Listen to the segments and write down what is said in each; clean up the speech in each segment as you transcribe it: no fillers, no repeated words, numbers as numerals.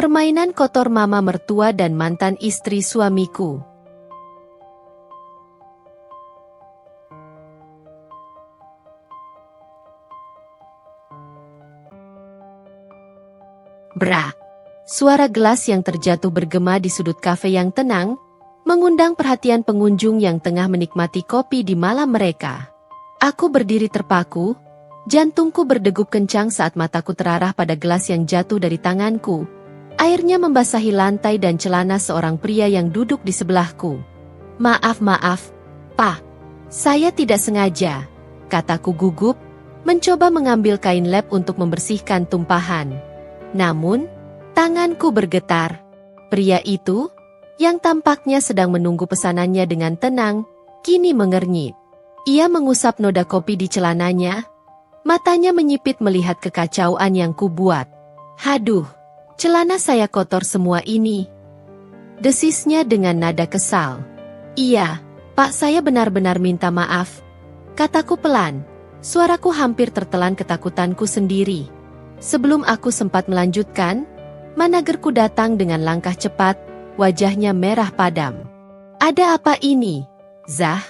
Permainan kotor mama mertua dan mantan istri suamiku. Bra! Suara gelas yang terjatuh bergema di sudut kafe yang tenang, mengundang perhatian pengunjung yang tengah menikmati kopi di malam mereka. Aku berdiri terpaku, jantungku berdegup kencang saat mataku terarah pada gelas yang jatuh dari tanganku. Airnya membasahi lantai dan celana seorang pria yang duduk di sebelahku. Maaf, Pak. Saya tidak sengaja, kataku gugup, mencoba mengambil kain lap untuk membersihkan tumpahan. Namun, tanganku bergetar. Pria itu, yang tampaknya sedang menunggu pesanannya dengan tenang, kini mengernyit. Ia mengusap noda kopi di celananya. Matanya menyipit melihat kekacauan yang kubuat. Haduh! Celana saya kotor semua ini. Desisnya dengan nada kesal. Iya, Pak, saya benar-benar minta maaf. Kataku pelan. Suaraku hampir tertelan ketakutanku sendiri. Sebelum aku sempat melanjutkan, managerku datang dengan langkah cepat, wajahnya merah padam. Ada apa ini, Zah?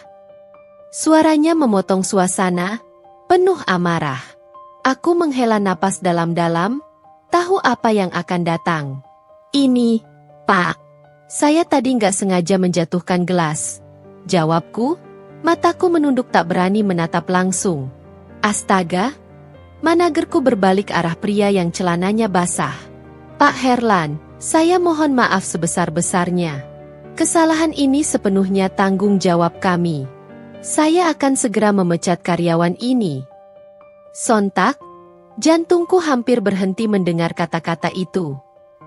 Suaranya memotong suasana, penuh amarah. Aku menghela napas dalam-dalam, tahu apa yang akan datang. Ini, Pak. Saya tadi nggak sengaja menjatuhkan gelas. Jawabku, mataku menunduk tak berani menatap langsung. Astaga! Managerku berbalik arah pria yang celananya basah. Pak Herlan, saya mohon maaf sebesar-besarnya. Kesalahan ini sepenuhnya tanggung jawab kami. Saya akan segera memecat karyawan ini. Sontak, jantungku hampir berhenti mendengar kata-kata itu.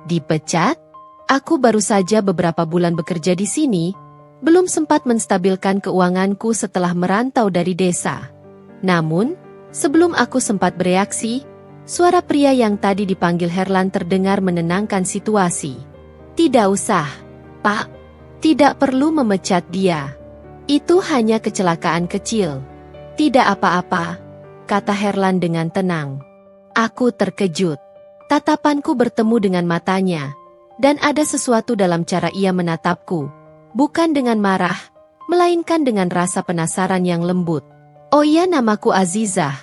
Dipecat? Aku baru saja beberapa bulan bekerja di sini, belum sempat menstabilkan keuanganku setelah merantau dari desa. Namun, sebelum aku sempat bereaksi, suara pria yang tadi dipanggil Herlan terdengar menenangkan situasi. Tidak usah, Pak. Tidak perlu memecat dia. Itu hanya kecelakaan kecil. Tidak apa-apa, kata Herlan dengan tenang. Aku terkejut. Tatapanku bertemu dengan matanya, dan ada sesuatu dalam cara ia menatapku. Bukan dengan marah, melainkan dengan rasa penasaran yang lembut. Oh iya, namaku Azizah.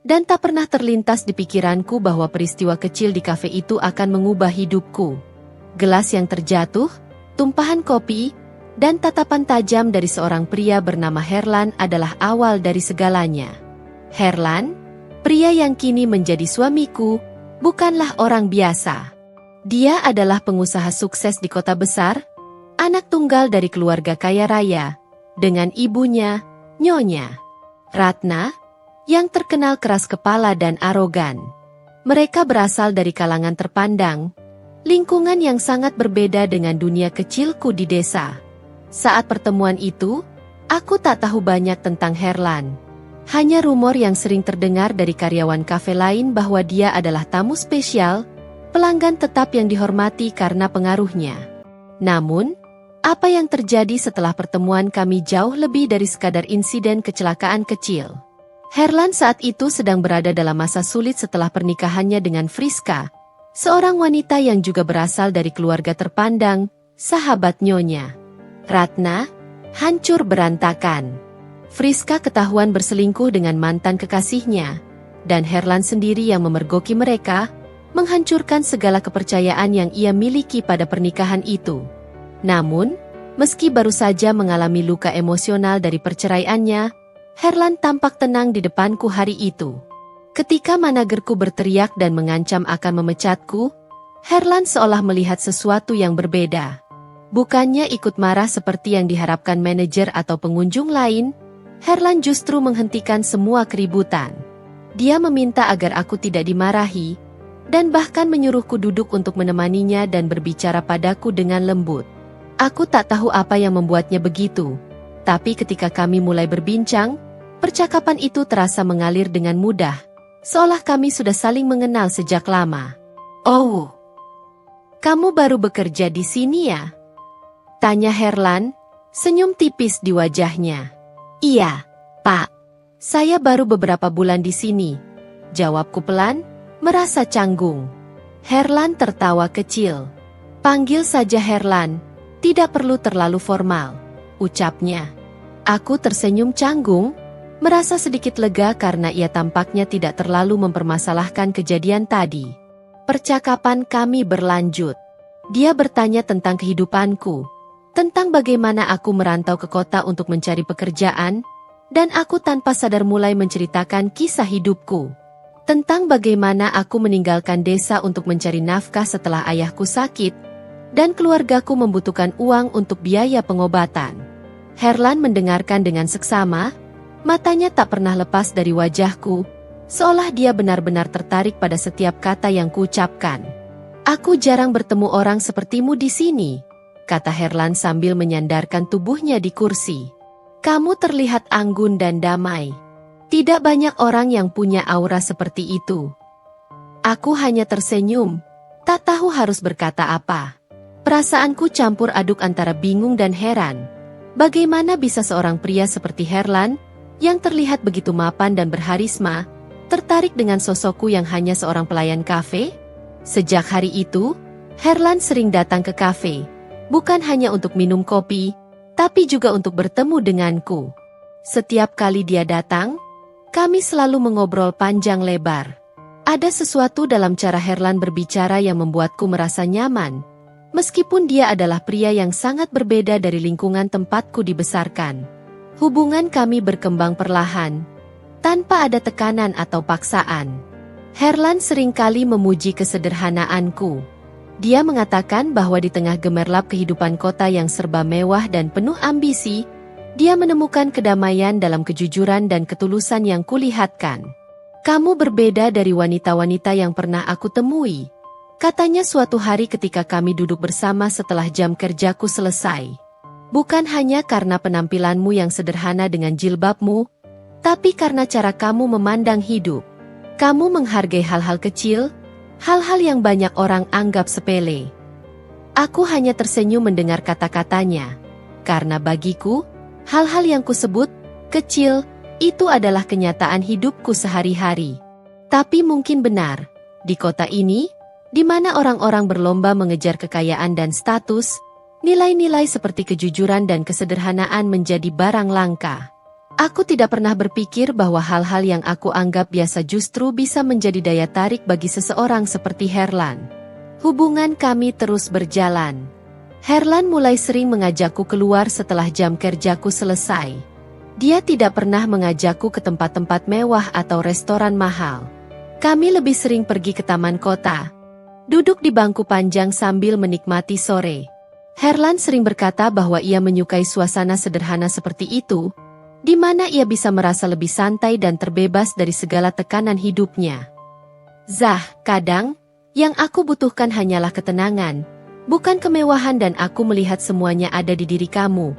Dan tak pernah terlintas di pikiranku bahwa peristiwa kecil di kafe itu akan mengubah hidupku. Gelas yang terjatuh, tumpahan kopi, dan tatapan tajam dari seorang pria bernama Herlan adalah awal dari segalanya. Herlan, pria yang kini menjadi suamiku, bukanlah orang biasa. Dia adalah pengusaha sukses di kota besar, anak tunggal dari keluarga kaya raya, dengan ibunya, Nyonya Ratna, yang terkenal keras kepala dan arogan. Mereka berasal dari kalangan terpandang, lingkungan yang sangat berbeda dengan dunia kecilku di desa. Saat pertemuan itu, aku tak tahu banyak tentang Herlan. Hanya rumor yang sering terdengar dari karyawan kafe lain bahwa dia adalah tamu spesial, pelanggan tetap yang dihormati karena pengaruhnya. Namun, apa yang terjadi setelah pertemuan kami jauh lebih dari sekadar insiden kecelakaan kecil. Herlan saat itu sedang berada dalam masa sulit setelah pernikahannya dengan Friska, seorang wanita yang juga berasal dari keluarga terpandang, sahabat Nyonya Ratna, hancur berantakan. Friska ketahuan berselingkuh dengan mantan kekasihnya, dan Herlan sendiri yang memergoki mereka, menghancurkan segala kepercayaan yang ia miliki pada pernikahan itu. Namun, meski baru saja mengalami luka emosional dari perceraiannya, Herlan tampak tenang di depanku hari itu. Ketika managerku berteriak dan mengancam akan memecatku, Herlan seolah melihat sesuatu yang berbeda. Bukannya ikut marah seperti yang diharapkan manajer atau pengunjung lain, Herlan justru menghentikan semua keributan. Dia meminta agar aku tidak dimarahi, dan bahkan menyuruhku duduk untuk menemaninya dan berbicara padaku dengan lembut. Aku tak tahu apa yang membuatnya begitu, tapi ketika kami mulai berbincang, percakapan itu terasa mengalir dengan mudah, seolah kami sudah saling mengenal sejak lama. Oh, kamu baru bekerja di sini ya? Tanya Herlan, senyum tipis di wajahnya. Iya, Pak. Saya baru beberapa bulan di sini. Jawabku pelan, merasa canggung. Herlan tertawa kecil. Panggil saja Herlan, tidak perlu terlalu formal, ucapnya. Aku tersenyum canggung, merasa sedikit lega karena ia tampaknya tidak terlalu mempermasalahkan kejadian tadi. Percakapan kami berlanjut. Dia bertanya tentang kehidupanku, tentang bagaimana aku merantau ke kota untuk mencari pekerjaan, dan aku tanpa sadar mulai menceritakan kisah hidupku. Tentang bagaimana aku meninggalkan desa untuk mencari nafkah setelah ayahku sakit, dan keluargaku membutuhkan uang untuk biaya pengobatan. Herlan mendengarkan dengan seksama, matanya tak pernah lepas dari wajahku, seolah dia benar-benar tertarik pada setiap kata yang kuucapkan. Aku jarang bertemu orang sepertimu di sini, kata Herlan sambil menyandarkan tubuhnya di kursi. Kamu terlihat anggun dan damai. Tidak banyak orang yang punya aura seperti itu. Aku hanya tersenyum, tak tahu harus berkata apa. Perasaanku campur aduk antara bingung dan heran. Bagaimana bisa seorang pria seperti Herlan, yang terlihat begitu mapan dan berharisma, tertarik dengan sosokku yang hanya seorang pelayan kafe? Sejak hari itu, Herlan sering datang ke kafe, bukan hanya untuk minum kopi, tapi juga untuk bertemu denganku. Setiap kali dia datang, kami selalu mengobrol panjang lebar. Ada sesuatu dalam cara Herlan berbicara yang membuatku merasa nyaman, meskipun dia adalah pria yang sangat berbeda dari lingkungan tempatku dibesarkan. Hubungan kami berkembang perlahan, tanpa ada tekanan atau paksaan. Herlan seringkali memuji kesederhanaanku. Dia mengatakan bahwa di tengah gemerlap kehidupan kota yang serba mewah dan penuh ambisi, dia menemukan kedamaian dalam kejujuran dan ketulusan yang kulihatkan. Kamu berbeda dari wanita-wanita yang pernah aku temui, katanya suatu hari ketika kami duduk bersama setelah jam kerjaku selesai. Bukan hanya karena penampilanmu yang sederhana dengan jilbabmu, tapi karena cara kamu memandang hidup. Kamu menghargai hal-hal kecil, hal-hal yang banyak orang anggap sepele. Aku hanya tersenyum mendengar kata-katanya, karena bagiku, hal-hal yang kusebut kecil, itu adalah kenyataan hidupku sehari-hari. Tapi mungkin benar, di kota ini, di mana orang-orang berlomba mengejar kekayaan dan status, nilai-nilai seperti kejujuran dan kesederhanaan menjadi barang langka. Aku tidak pernah berpikir bahwa hal-hal yang aku anggap biasa justru bisa menjadi daya tarik bagi seseorang seperti Herlan. Hubungan kami terus berjalan. Herlan mulai sering mengajakku keluar setelah jam kerjaku selesai. Dia tidak pernah mengajakku ke tempat-tempat mewah atau restoran mahal. Kami lebih sering pergi ke taman kota, duduk di bangku panjang sambil menikmati sore. Herlan sering berkata bahwa ia menyukai suasana sederhana seperti itu, di mana ia bisa merasa lebih santai dan terbebas dari segala tekanan hidupnya. Zah, kadang, yang aku butuhkan hanyalah ketenangan, bukan kemewahan, dan aku melihat semuanya ada di diri kamu,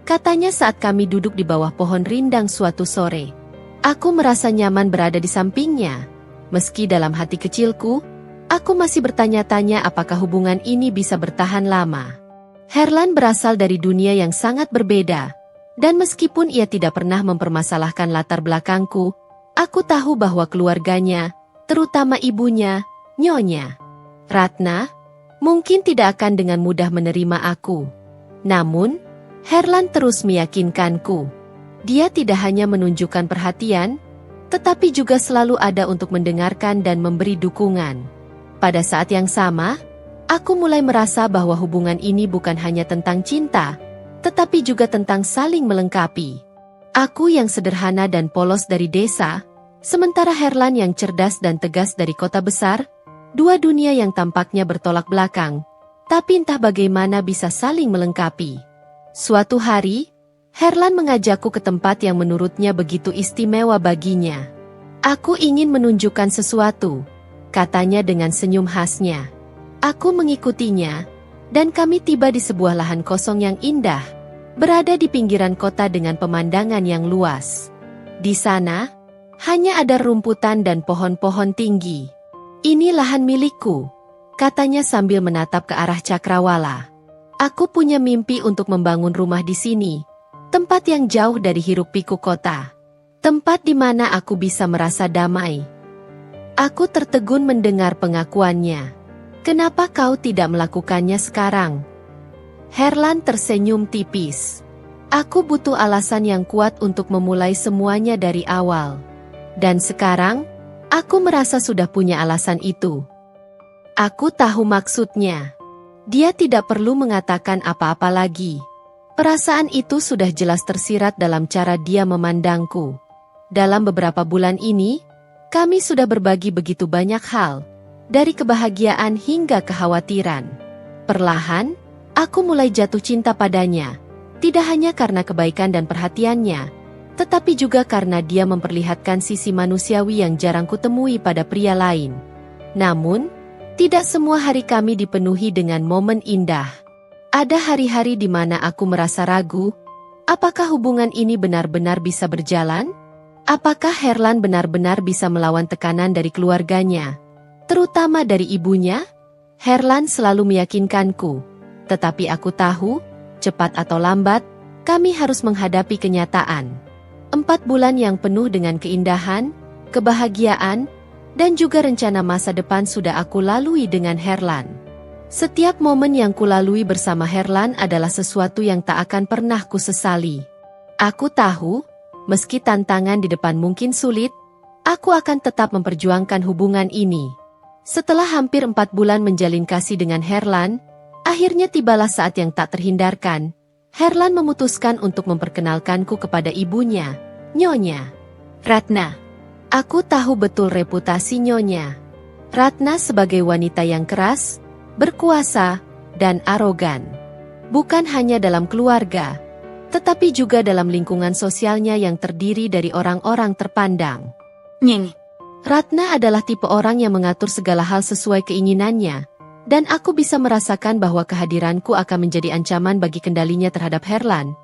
katanya saat kami duduk di bawah pohon rindang suatu sore. Aku merasa nyaman berada di sampingnya, meski dalam hati kecilku, aku masih bertanya-tanya apakah hubungan ini bisa bertahan lama. Herlan berasal dari dunia yang sangat berbeda, dan meskipun ia tidak pernah mempermasalahkan latar belakangku, aku tahu bahwa keluarganya, terutama ibunya, Nyonya Ratna, mungkin tidak akan dengan mudah menerima aku. Namun, Herlan terus meyakinkanku. Dia tidak hanya menunjukkan perhatian, tetapi juga selalu ada untuk mendengarkan dan memberi dukungan. Pada saat yang sama, aku mulai merasa bahwa hubungan ini bukan hanya tentang cinta, tetapi juga tentang saling melengkapi. Aku yang sederhana dan polos dari desa, sementara Herlan yang cerdas dan tegas dari kota besar, dua dunia yang tampaknya bertolak belakang, tapi entah bagaimana bisa saling melengkapi. Suatu hari, Herlan mengajakku ke tempat yang menurutnya begitu istimewa baginya. Aku ingin menunjukkan sesuatu, katanya dengan senyum khasnya. Aku mengikutinya, dan kami tiba di sebuah lahan kosong yang indah, berada di pinggiran kota dengan pemandangan yang luas. Di sana, hanya ada rumputan dan pohon-pohon tinggi. Ini lahan milikku, katanya sambil menatap ke arah cakrawala. Aku punya mimpi untuk membangun rumah di sini, tempat yang jauh dari hiruk-pikuk kota. Tempat di mana aku bisa merasa damai. Aku tertegun mendengar pengakuannya. Kenapa kau tidak melakukannya sekarang? Herlan tersenyum tipis. Aku butuh alasan yang kuat untuk memulai semuanya dari awal. Dan sekarang, aku merasa sudah punya alasan itu. Aku tahu maksudnya. Dia tidak perlu mengatakan apa-apa lagi. Perasaan itu sudah jelas tersirat dalam cara dia memandangku. Dalam beberapa bulan ini, kami sudah berbagi begitu banyak hal, dari kebahagiaan hingga kekhawatiran. Perlahan, aku mulai jatuh cinta padanya. Tidak hanya karena kebaikan dan perhatiannya, tetapi juga karena dia memperlihatkan sisi manusiawi yang jarang kutemui pada pria lain. Namun, tidak semua hari kami dipenuhi dengan momen indah. Ada hari-hari di mana aku merasa ragu, apakah hubungan ini benar-benar bisa berjalan? Apakah Herlan benar-benar bisa melawan tekanan dari keluarganya, terutama dari ibunya? Herlan selalu meyakinkanku, tetapi aku tahu, cepat atau lambat, kami harus menghadapi kenyataan. 4 bulan yang penuh dengan keindahan, kebahagiaan, dan juga rencana masa depan sudah aku lalui dengan Herlan. Setiap momen yang kulalui bersama Herlan adalah sesuatu yang tak akan pernah kusesali. Aku tahu, meski tantangan di depan mungkin sulit, aku akan tetap memperjuangkan hubungan ini. Setelah hampir 4 bulan menjalin kasih dengan Herlan, akhirnya tibalah saat yang tak terhindarkan. Herlan memutuskan untuk memperkenalkanku kepada ibunya, Nyonya Ratna. Aku tahu betul reputasi Nyonya Ratna sebagai wanita yang keras, berkuasa, dan arogan. Bukan hanya dalam keluarga, tetapi juga dalam lingkungan sosialnya yang terdiri dari orang-orang terpandang. Nyeng. Ratna adalah tipe orang yang mengatur segala hal sesuai keinginannya, dan aku bisa merasakan bahwa kehadiranku akan menjadi ancaman bagi kendalinya terhadap Herlan.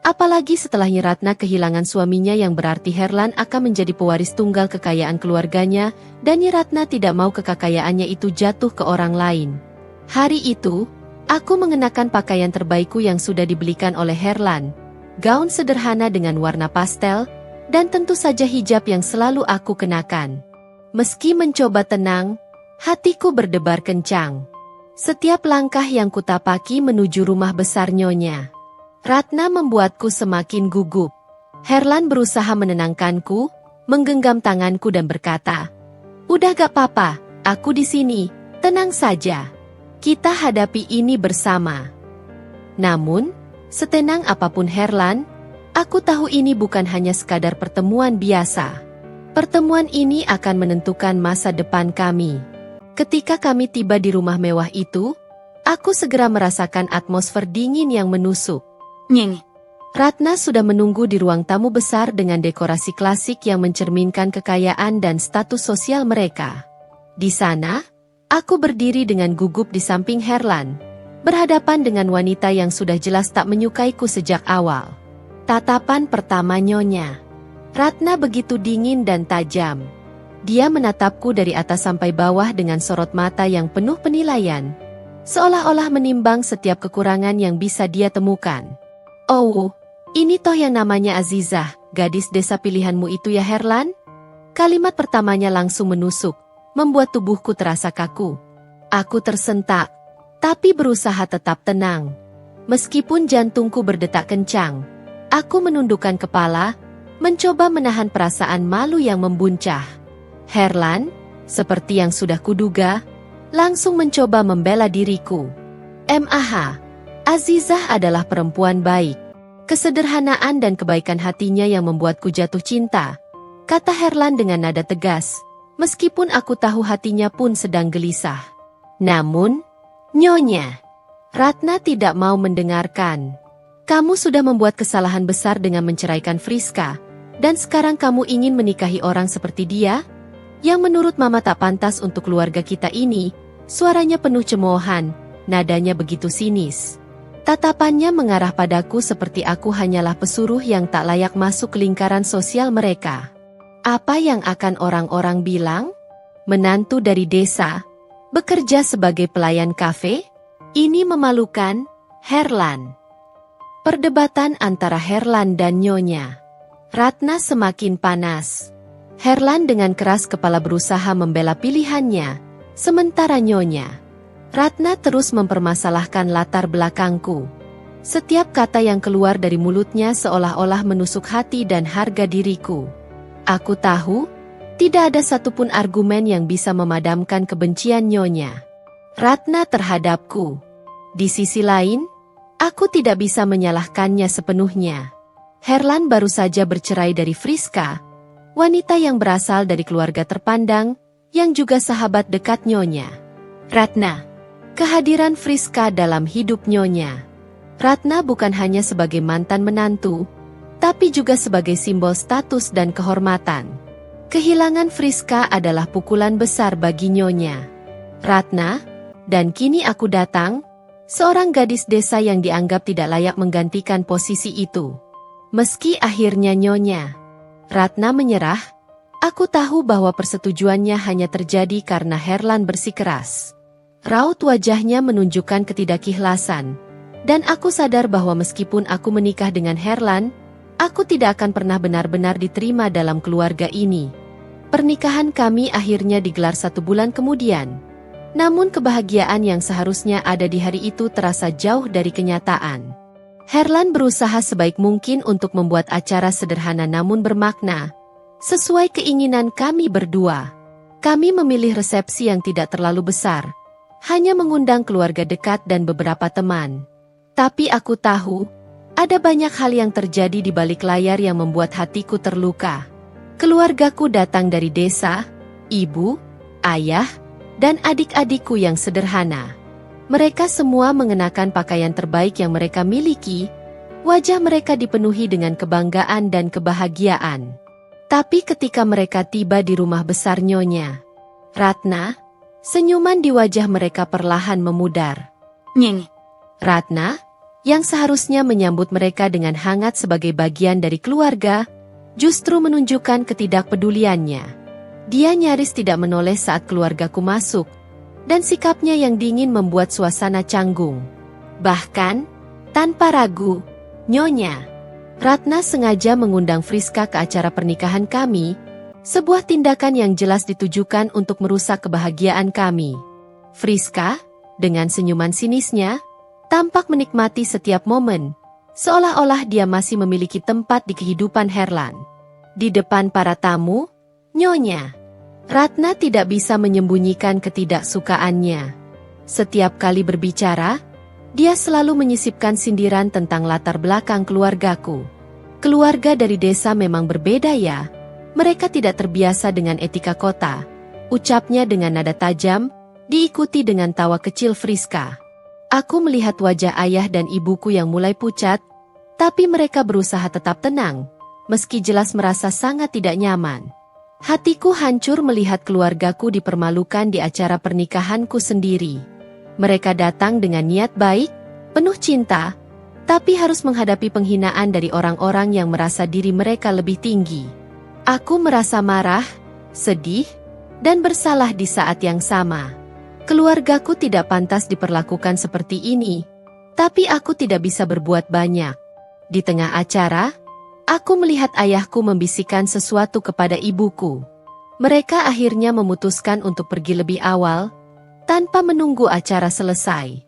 Apalagi setelah Nyi Ratna kehilangan suaminya yang berarti Herlan akan menjadi pewaris tunggal kekayaan keluarganya, dan Nyi Ratna tidak mau kekayaan itu jatuh ke orang lain. Hari itu, aku mengenakan pakaian terbaikku yang sudah dibelikan oleh Herlan, gaun sederhana dengan warna pastel, dan tentu saja hijab yang selalu aku kenakan. Meski mencoba tenang, hatiku berdebar kencang. Setiap langkah yang kutapaki menuju rumah besar Nyonya Ratna membuatku semakin gugup. Herlan berusaha menenangkanku, menggenggam tanganku dan berkata, "Udah gak apa-apa, aku di sini, tenang saja. Kita hadapi ini bersama." Namun, setenang apapun Herlan, aku tahu ini bukan hanya sekadar pertemuan biasa. Pertemuan ini akan menentukan masa depan kami. Ketika kami tiba di rumah mewah itu, aku segera merasakan atmosfer dingin yang menusuk. Nyeng. Ratna sudah menunggu di ruang tamu besar dengan dekorasi klasik yang mencerminkan kekayaan dan status sosial mereka. Di sana, aku berdiri dengan gugup di samping Herlan, berhadapan dengan wanita yang sudah jelas tak menyukaiku sejak awal. Tatapan pertama Nyonya Ratna begitu dingin dan tajam. Dia menatapku dari atas sampai bawah dengan sorot mata yang penuh penilaian, seolah-olah menimbang setiap kekurangan yang bisa dia temukan. "Oh, ini toh yang namanya Azizah, gadis desa pilihanmu itu ya Herlan?" Kalimat pertamanya langsung menusuk, membuat tubuhku terasa kaku. Aku tersentak, tapi berusaha tetap tenang. Meskipun jantungku berdetak kencang, aku menundukkan kepala, mencoba menahan perasaan malu yang membuncah. Herlan, seperti yang sudah kuduga, langsung mencoba membela diriku. "Mah, Azizah adalah perempuan baik. Kesederhanaan dan kebaikan hatinya yang membuatku jatuh cinta," kata Herlan dengan nada tegas, meskipun aku tahu hatinya pun sedang gelisah. Namun, Nyonya Ratna tidak mau mendengarkan. "Kamu sudah membuat kesalahan besar dengan menceraikan Friska, dan sekarang kamu ingin menikahi orang seperti dia? Yang menurut Mama tak pantas untuk keluarga kita ini." Suaranya penuh cemoohan, nadanya begitu sinis. Tatapannya mengarah padaku seperti aku hanyalah pesuruh yang tak layak masuk ke lingkaran sosial mereka. Apa yang akan orang-orang bilang? Menantu dari desa, bekerja sebagai pelayan kafe? Ini memalukan, Herlan. Perdebatan antara Herlan dan Nyonya Ratna semakin panas. Herlan dengan keras kepala berusaha membela pilihannya, sementara Nyonya Ratna terus mempermasalahkan latar belakangku. Setiap kata yang keluar dari mulutnya seolah-olah menusuk hati dan harga diriku. Aku tahu, tidak ada satupun argumen yang bisa memadamkan kebencian Nyonya Ratna terhadapku. Di sisi lain, aku tidak bisa menyalahkannya sepenuhnya. Herlan baru saja bercerai dari Friska, wanita yang berasal dari keluarga terpandang, yang juga sahabat dekat Nyonya Ratna. Kehadiran Friska dalam hidup Nyonya Ratna bukan hanya sebagai mantan menantu, tapi juga sebagai simbol status dan kehormatan. Kehilangan Friska adalah pukulan besar bagi Nyonya Ratna, dan kini aku datang, seorang gadis desa yang dianggap tidak layak menggantikan posisi itu. Meski akhirnya Nyonya Ratna menyerah, aku tahu bahwa persetujuannya hanya terjadi karena Herlan bersikeras. Raut wajahnya menunjukkan ketidakikhlasan, dan aku sadar bahwa meskipun aku menikah dengan Herlan, aku tidak akan pernah benar-benar diterima dalam keluarga ini. Pernikahan kami akhirnya digelar 1 bulan kemudian. Namun kebahagiaan yang seharusnya ada di hari itu terasa jauh dari kenyataan. Herlan berusaha sebaik mungkin untuk membuat acara sederhana namun bermakna, sesuai keinginan kami berdua. Kami memilih resepsi yang tidak terlalu besar, hanya mengundang keluarga dekat dan beberapa teman. Tapi aku tahu, ada banyak hal yang terjadi di balik layar yang membuat hatiku terluka. Keluargaku datang dari desa, ibu, ayah, dan adik-adikku yang sederhana. Mereka semua mengenakan pakaian terbaik yang mereka miliki, wajah mereka dipenuhi dengan kebanggaan dan kebahagiaan. Tapi ketika mereka tiba di rumah besar Nyonya Ratna, senyuman di wajah mereka perlahan memudar. Nyeng. Ratna, yang seharusnya menyambut mereka dengan hangat sebagai bagian dari keluarga, justru menunjukkan ketidakpeduliannya. Dia nyaris tidak menoleh saat keluargaku masuk, dan sikapnya yang dingin membuat suasana canggung. Bahkan, tanpa ragu, Nyonya Ratna sengaja mengundang Friska ke acara pernikahan kami, sebuah tindakan yang jelas ditujukan untuk merusak kebahagiaan kami. Friska, dengan senyuman sinisnya, tampak menikmati setiap momen, seolah-olah dia masih memiliki tempat di kehidupan Herlan. Di depan para tamu, Nyonya Ratna tidak bisa menyembunyikan ketidaksukaannya. Setiap kali berbicara, dia selalu menyisipkan sindiran tentang latar belakang keluargaku. Keluarga dari desa memang berbeda ya, mereka tidak terbiasa dengan etika kota, ucapnya dengan nada tajam, diikuti dengan tawa kecil Friska. Aku melihat wajah ayah dan ibuku yang mulai pucat, tapi mereka berusaha tetap tenang, meski jelas merasa sangat tidak nyaman. Hatiku hancur melihat keluargaku dipermalukan di acara pernikahanku sendiri. Mereka datang dengan niat baik, penuh cinta, tapi harus menghadapi penghinaan dari orang-orang yang merasa diri mereka lebih tinggi. Aku merasa marah, sedih, dan bersalah di saat yang sama. Keluargaku tidak pantas diperlakukan seperti ini, tapi aku tidak bisa berbuat banyak. Di tengah acara, aku melihat ayahku membisikkan sesuatu kepada ibuku. Mereka akhirnya memutuskan untuk pergi lebih awal, tanpa menunggu acara selesai.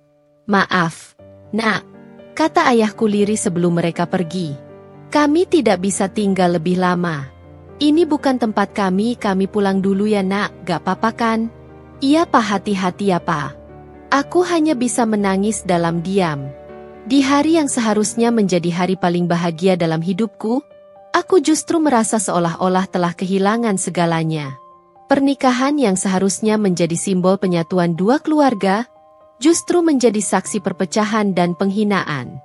"Maaf, Nak," kata ayahku lirih sebelum mereka pergi. "Kami tidak bisa tinggal lebih lama. Ini bukan tempat kami pulang dulu ya Nak, gak apa-apa kan?" "Iya Pak, hati-hati ya Pak." Aku hanya bisa menangis dalam diam. Di hari yang seharusnya menjadi hari paling bahagia dalam hidupku, aku justru merasa seolah-olah telah kehilangan segalanya. Pernikahan yang seharusnya menjadi simbol penyatuan dua keluarga, justru menjadi saksi perpecahan dan penghinaan.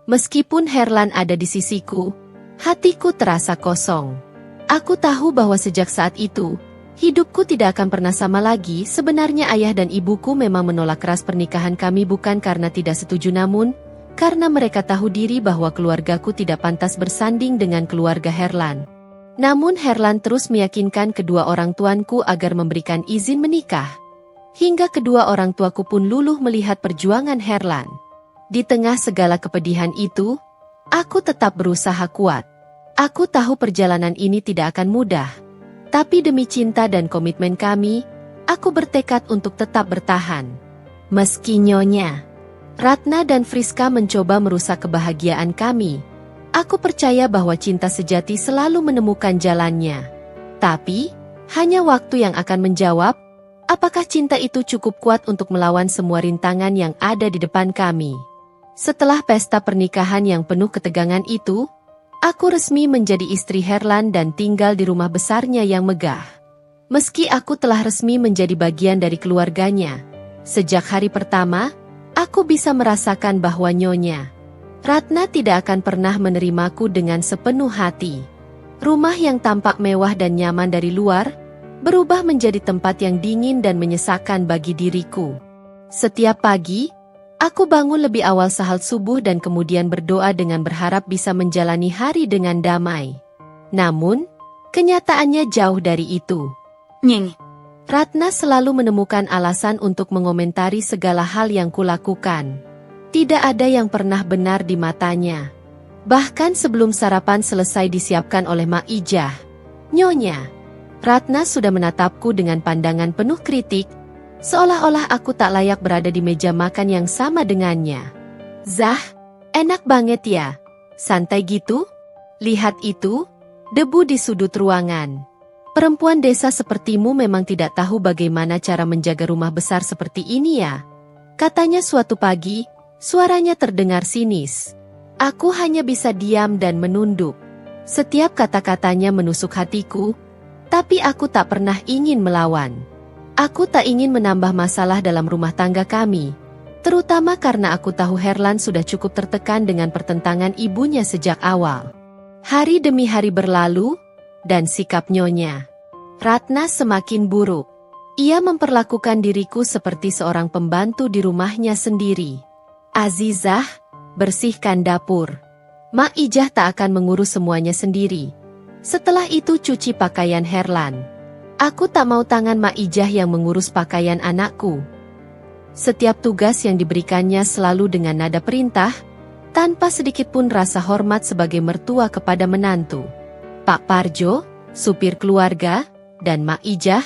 Meskipun Herlan ada di sisiku, hatiku terasa kosong. Aku tahu bahwa sejak saat itu, hidupku tidak akan pernah sama lagi. Sebenarnya ayah dan ibuku memang menolak keras pernikahan kami bukan karena tidak setuju namun, karena mereka tahu diri bahwa keluargaku tidak pantas bersanding dengan keluarga Herlan. Namun Herlan terus meyakinkan kedua orang tuanku agar memberikan izin menikah. Hingga kedua orang tuaku pun luluh melihat perjuangan Herlan. Di tengah segala kepedihan itu, aku tetap berusaha kuat. Aku tahu perjalanan ini tidak akan mudah. Tapi demi cinta dan komitmen kami, aku bertekad untuk tetap bertahan. Meski Nyonya Ratna dan Friska mencoba merusak kebahagiaan kami, aku percaya bahwa cinta sejati selalu menemukan jalannya. Tapi, hanya waktu yang akan menjawab, apakah cinta itu cukup kuat untuk melawan semua rintangan yang ada di depan kami. Setelah pesta pernikahan yang penuh ketegangan itu, aku resmi menjadi istri Herlan dan tinggal di rumah besarnya yang megah. Meski aku telah resmi menjadi bagian dari keluarganya, sejak hari pertama, aku bisa merasakan bahwa Nyonya Ratna tidak akan pernah menerimaku dengan sepenuh hati. Rumah yang tampak mewah dan nyaman dari luar, berubah menjadi tempat yang dingin dan menyesakan bagi diriku. Setiap pagi, aku bangun lebih awal sahal subuh dan kemudian berdoa dengan berharap bisa menjalani hari dengan damai. Namun, kenyataannya jauh dari itu. Nying. Ratna selalu menemukan alasan untuk mengomentari segala hal yang kulakukan. Tidak ada yang pernah benar di matanya. Bahkan sebelum sarapan selesai disiapkan oleh Mak Ijah, Nyonya Ratna sudah menatapku dengan pandangan penuh kritik, seolah-olah aku tak layak berada di meja makan yang sama dengannya. Zah, enak banget ya. Santai gitu? Lihat itu, debu di sudut ruangan. Perempuan desa sepertimu memang tidak tahu bagaimana cara menjaga rumah besar seperti ini ya. Katanya suatu pagi, suaranya terdengar sinis. Aku hanya bisa diam dan menunduk. Setiap kata-katanya menusuk hatiku, tapi aku tak pernah ingin melawan. Aku tak ingin menambah masalah dalam rumah tangga kami, terutama karena aku tahu Herlan sudah cukup tertekan dengan pertentangan ibunya sejak awal. Hari demi hari berlalu, dan sikap Nyonya Ratna semakin buruk. Ia memperlakukan diriku seperti seorang pembantu di rumahnya sendiri. Azizah, bersihkan dapur. Mak Ijah tak akan mengurus semuanya sendiri. Setelah itu cuci pakaian Herlan. Aku tak mau tangan Mak Ijah yang mengurus pakaian anakku. Setiap tugas yang diberikannya selalu dengan nada perintah, tanpa sedikit pun rasa hormat sebagai mertua kepada menantu. Pak Parjo, supir keluarga, dan Mak Ijah,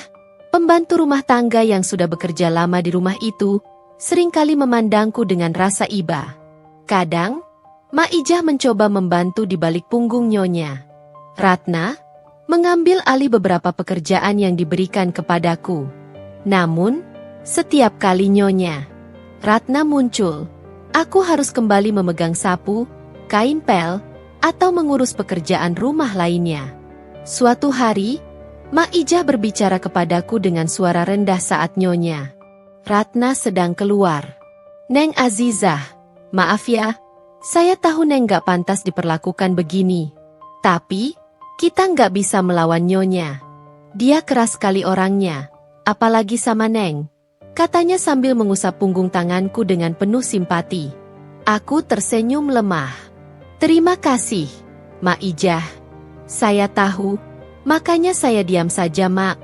pembantu rumah tangga yang sudah bekerja lama di rumah itu, seringkali memandangku dengan rasa iba. Kadang, Mak Ijah mencoba membantu di balik punggung Nyonya Ratna, mengambil alih beberapa pekerjaan yang diberikan kepadaku. Namun, setiap kali Nyonya Ratna muncul, aku harus kembali memegang sapu, kain pel, atau mengurus pekerjaan rumah lainnya. Suatu hari, Mak Ijah berbicara kepadaku dengan suara rendah saat Nyonya Ratna sedang keluar. Neng Azizah, maaf ya, saya tahu Neng gak pantas diperlakukan begini. Tapi, kita gak bisa melawan Nyonya. Dia keras sekali orangnya, apalagi sama Neng, katanya sambil mengusap punggung tanganku dengan penuh simpati. Aku tersenyum lemah. Terima kasih, Mak Ijah. Saya tahu, makanya saya diam saja, Mak.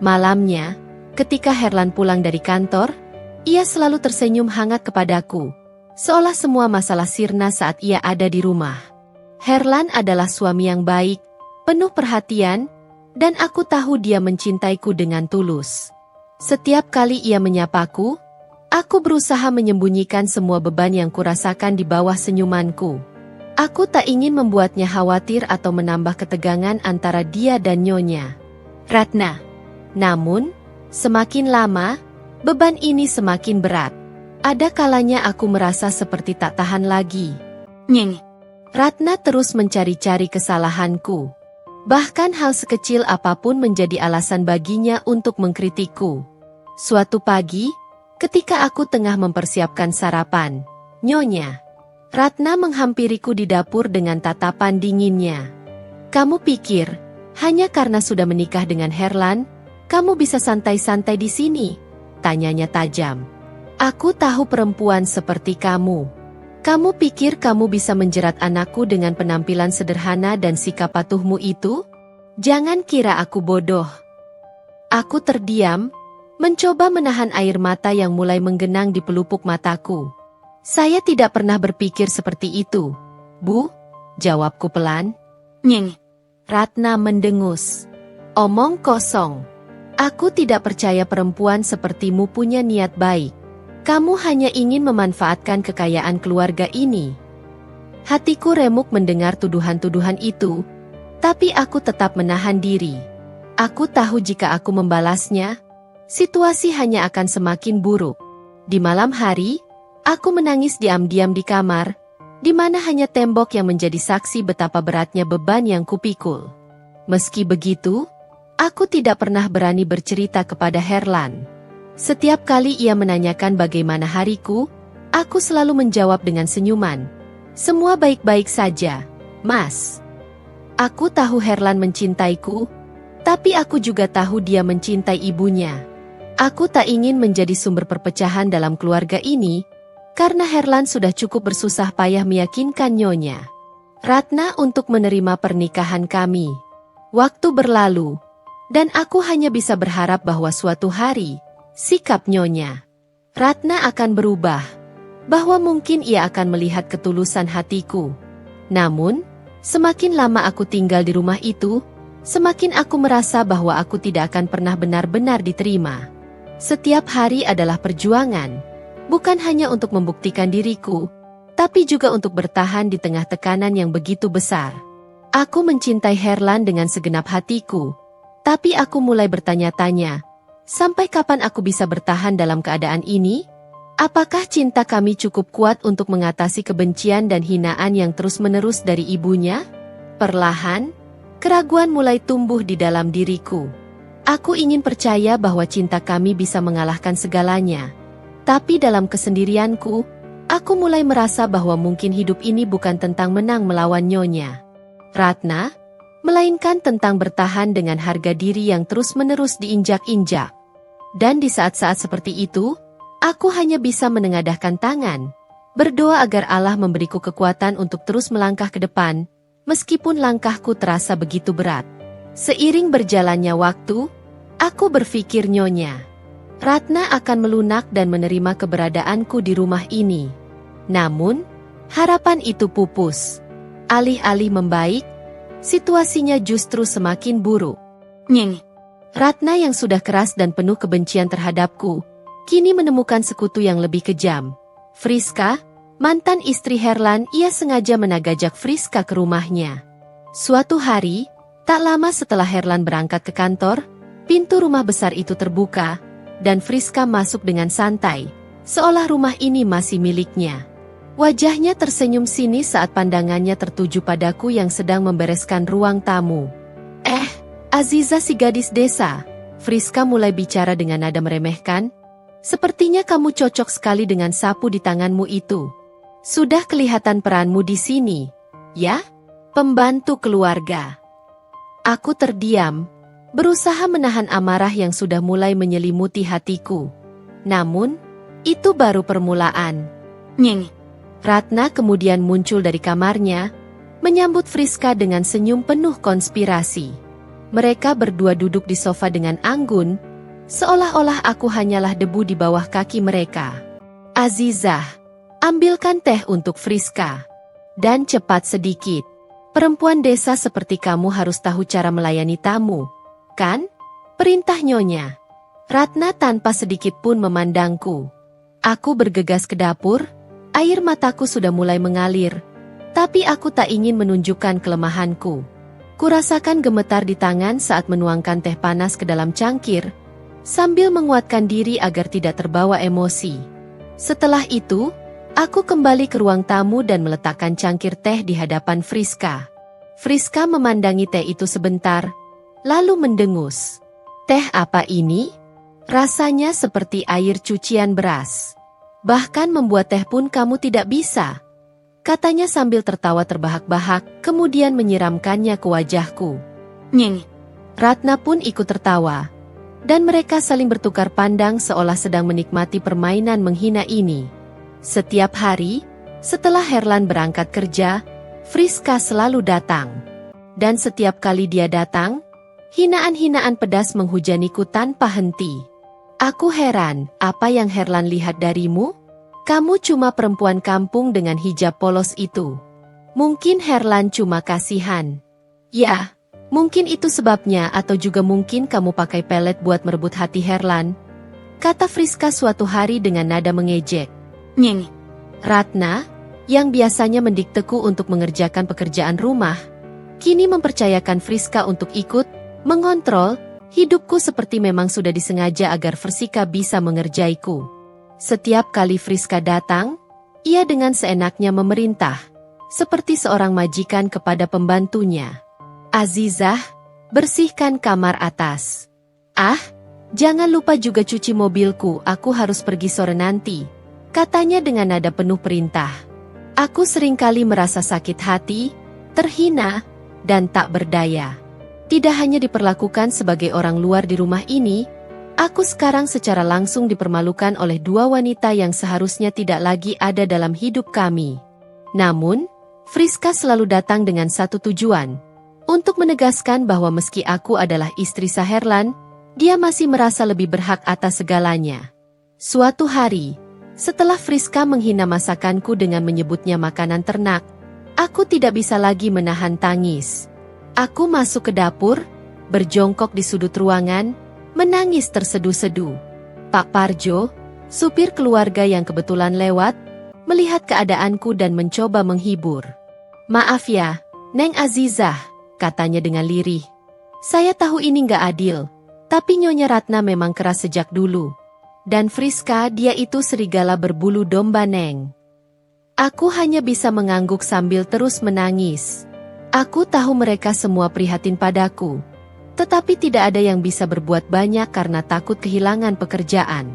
Malamnya, ketika Herlan pulang dari kantor, ia selalu tersenyum hangat kepadaku, seolah semua masalah sirna saat ia ada di rumah. Herlan adalah suami yang baik, penuh perhatian, dan aku tahu dia mencintaiku dengan tulus. Setiap kali ia menyapaku, aku berusaha menyembunyikan semua beban yang kurasakan di bawah senyumanku. Aku tak ingin membuatnya khawatir atau menambah ketegangan antara dia dan Nyonya Ratna. Namun, semakin lama, beban ini semakin berat. Ada kalanya aku merasa seperti tak tahan lagi. Nying. Ratna terus mencari-cari kesalahanku. Bahkan hal sekecil apapun menjadi alasan baginya untuk mengkritikku. Suatu pagi, ketika aku tengah mempersiapkan sarapan, Nyonya Ratna menghampiriku di dapur dengan tatapan dinginnya. Kamu pikir, hanya karena sudah menikah dengan Herlan, kamu bisa santai-santai di sini? Tanyanya tajam. Aku tahu perempuan seperti kamu. Kamu pikir kamu bisa menjerat anakku dengan penampilan sederhana dan sikap patuhmu itu? Jangan kira aku bodoh. Aku terdiam, mencoba menahan air mata yang mulai menggenang di pelupuk mataku. Saya tidak pernah berpikir seperti itu, Bu, jawabku pelan. Nying. Ratna mendengus. Omong kosong. Aku tidak percaya perempuan sepertimu punya niat baik. Kamu hanya ingin memanfaatkan kekayaan keluarga ini. Hatiku remuk mendengar tuduhan-tuduhan itu, tapi aku tetap menahan diri. Aku tahu jika aku membalasnya, situasi hanya akan semakin buruk. Di malam hari, aku menangis diam-diam di kamar, di mana hanya tembok yang menjadi saksi betapa beratnya beban yang kupikul. Meski begitu, aku tidak pernah berani bercerita kepada Herlan. Setiap kali ia menanyakan bagaimana hariku, aku selalu menjawab dengan senyuman. Semua baik-baik saja, Mas. Aku tahu Herlan mencintaiku, tapi aku juga tahu dia mencintai ibunya. Aku tak ingin menjadi sumber perpecahan dalam keluarga ini, karena Herlan sudah cukup bersusah payah meyakinkan Nyonya Ratna untuk menerima pernikahan kami. Waktu berlalu, dan aku hanya bisa berharap bahwa suatu hari, sikap Nyonya Ratna akan berubah, bahwa mungkin ia akan melihat ketulusan hatiku. Namun, semakin lama aku tinggal di rumah itu, semakin aku merasa bahwa aku tidak akan pernah benar-benar diterima. Setiap hari adalah perjuangan, bukan hanya untuk membuktikan diriku, tapi juga untuk bertahan di tengah tekanan yang begitu besar. Aku mencintai Herlan dengan segenap hatiku, tapi aku mulai bertanya-tanya, sampai kapan aku bisa bertahan dalam keadaan ini? Apakah cinta kami cukup kuat untuk mengatasi kebencian dan hinaan yang terus-menerus dari ibunya? Perlahan, keraguan mulai tumbuh di dalam diriku. Aku ingin percaya bahwa cinta kami bisa mengalahkan segalanya. Tapi dalam kesendirianku, aku mulai merasa bahwa mungkin hidup ini bukan tentang menang melawan Nyonya Ratna, melainkan tentang bertahan dengan harga diri yang terus-menerus diinjak-injak. Dan di saat-saat seperti itu, aku hanya bisa menengadahkan tangan, berdoa agar Allah memberiku kekuatan untuk terus melangkah ke depan, meskipun langkahku terasa begitu berat. Seiring berjalannya waktu, aku berpikir Nyonya Ratna akan melunak dan menerima keberadaanku di rumah ini. Namun, harapan itu pupus. Alih-alih membaik, situasinya justru semakin buruk. Nying. Ratna yang sudah keras dan penuh kebencian terhadapku, kini menemukan sekutu yang lebih kejam. Friska, mantan istri Herlan, ia sengaja menagajak Friska ke rumahnya. Suatu hari, tak lama setelah Herlan berangkat ke kantor, pintu rumah besar itu terbuka, dan Friska masuk dengan santai, seolah rumah ini masih miliknya. Wajahnya tersenyum sinis saat pandangannya tertuju padaku yang sedang membereskan ruang tamu. Aziza si gadis desa, Friska mulai bicara dengan nada meremehkan. Sepertinya kamu cocok sekali dengan sapu di tanganmu itu. Sudah kelihatan peranmu di sini, ya? Pembantu keluarga. Aku terdiam, berusaha menahan amarah yang sudah mulai menyelimuti hatiku. Namun, itu baru permulaan. Nying. Ratna kemudian muncul dari kamarnya, menyambut Friska dengan senyum penuh konspirasi. Mereka berdua duduk di sofa dengan anggun, seolah-olah aku hanyalah debu di bawah kaki mereka. Azizah, ambilkan teh untuk Friska. Dan cepat sedikit. Perempuan desa seperti kamu harus tahu cara melayani tamu, kan? Perintah Nyonya Ratna tanpa sedikit pun memandangku. Aku bergegas ke dapur, air mataku sudah mulai mengalir, tapi aku tak ingin menunjukkan kelemahanku. Kurasakan gemetar di tangan saat menuangkan teh panas ke dalam cangkir, sambil menguatkan diri agar tidak terbawa emosi. Setelah itu, aku kembali ke ruang tamu dan meletakkan cangkir teh di hadapan Friska. Friska memandangi teh itu sebentar, lalu mendengus. Teh apa ini? Rasanya seperti air cucian beras. Bahkan membuat teh pun kamu tidak bisa, katanya sambil tertawa terbahak-bahak, kemudian menyiramkannya ke wajahku. Nying. Ratna pun ikut tertawa, dan mereka saling bertukar pandang seolah sedang menikmati permainan menghina ini. Setiap hari, setelah Herlan berangkat kerja, Friska selalu datang. Dan setiap kali dia datang, hinaan-hinaan pedas menghujaniku tanpa henti. Aku heran, apa yang Herlan lihat darimu? Kamu cuma perempuan kampung dengan hijab polos itu. Mungkin Herlan cuma kasihan. Ya, mungkin itu sebabnya atau juga mungkin kamu pakai pelet buat merebut hati Herlan. kata Friska suatu hari dengan nada mengejek. Nyeng. Ratna, yang biasanya mendikteku untuk mengerjakan pekerjaan rumah, kini mempercayakan Friska untuk ikut, mengontrol, hidupku seperti memang sudah disengaja agar Friska bisa mengerjaiku. Setiap kali Friska datang, ia dengan seenaknya memerintah, seperti seorang majikan kepada pembantunya. Azizah, bersihkan kamar atas. Ah, jangan lupa juga cuci mobilku, aku harus pergi sore nanti, katanya dengan nada penuh perintah. Aku seringkali merasa sakit hati, terhina, dan tak berdaya. Tidak hanya diperlakukan sebagai orang luar di rumah ini, aku sekarang secara langsung dipermalukan oleh dua wanita yang seharusnya tidak lagi ada dalam hidup kami. Namun, Friska selalu datang dengan satu tujuan, untuk menegaskan bahwa meski aku adalah istri Saherlan, dia masih merasa lebih berhak atas segalanya. Suatu hari, setelah Friska menghina masakanku dengan menyebutnya makanan ternak, aku tidak bisa lagi menahan tangis. Aku masuk ke dapur, berjongkok di sudut ruangan, menangis terseduh-seduh. Pak Parjo, supir keluarga yang kebetulan lewat, melihat keadaanku dan mencoba menghibur. Maaf ya, Neng Azizah, katanya dengan lirih. Saya tahu ini nggak adil, tapi Nyonya Ratna memang keras sejak dulu. Dan Friska, dia itu serigala berbulu domba, Neng. Aku hanya bisa mengangguk sambil terus menangis. Aku tahu mereka semua prihatin padaku, tetapi tidak ada yang bisa berbuat banyak karena takut kehilangan pekerjaan.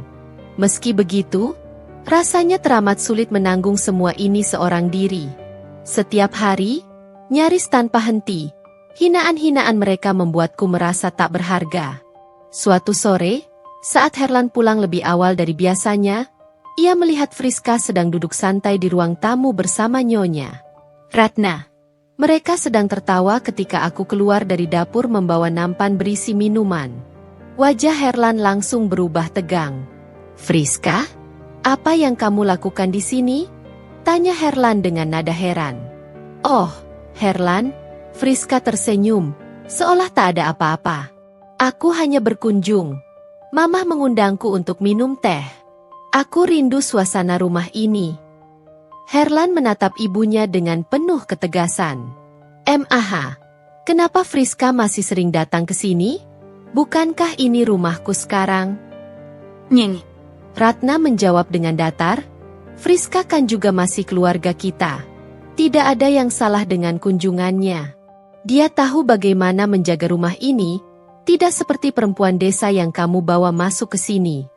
Meski begitu, rasanya teramat sulit menanggung semua ini seorang diri. Setiap hari, nyaris tanpa henti, hinaan-hinaan mereka membuatku merasa tak berharga. Suatu sore, saat Herlan pulang lebih awal dari biasanya, ia melihat Friska sedang duduk santai di ruang tamu bersama Nyonya Ratna. Mereka sedang tertawa ketika aku keluar dari dapur membawa nampan berisi minuman. Wajah Herlan langsung berubah tegang. Friska, apa yang kamu lakukan di sini? Tanya Herlan dengan nada heran. Oh, Herlan, Friska tersenyum, seolah tak ada apa-apa. Aku hanya berkunjung. Mamah mengundangku untuk minum teh. Aku rindu suasana rumah ini. Herlan menatap ibunya dengan penuh ketegasan. "Mah, kenapa Friska masih sering datang ke sini? Bukankah ini rumahku sekarang?" Nyeng. Ratna menjawab dengan datar. "Friska kan juga masih keluarga kita. Tidak ada yang salah dengan kunjungannya. Dia tahu bagaimana menjaga rumah ini, tidak seperti perempuan desa yang kamu bawa masuk ke sini."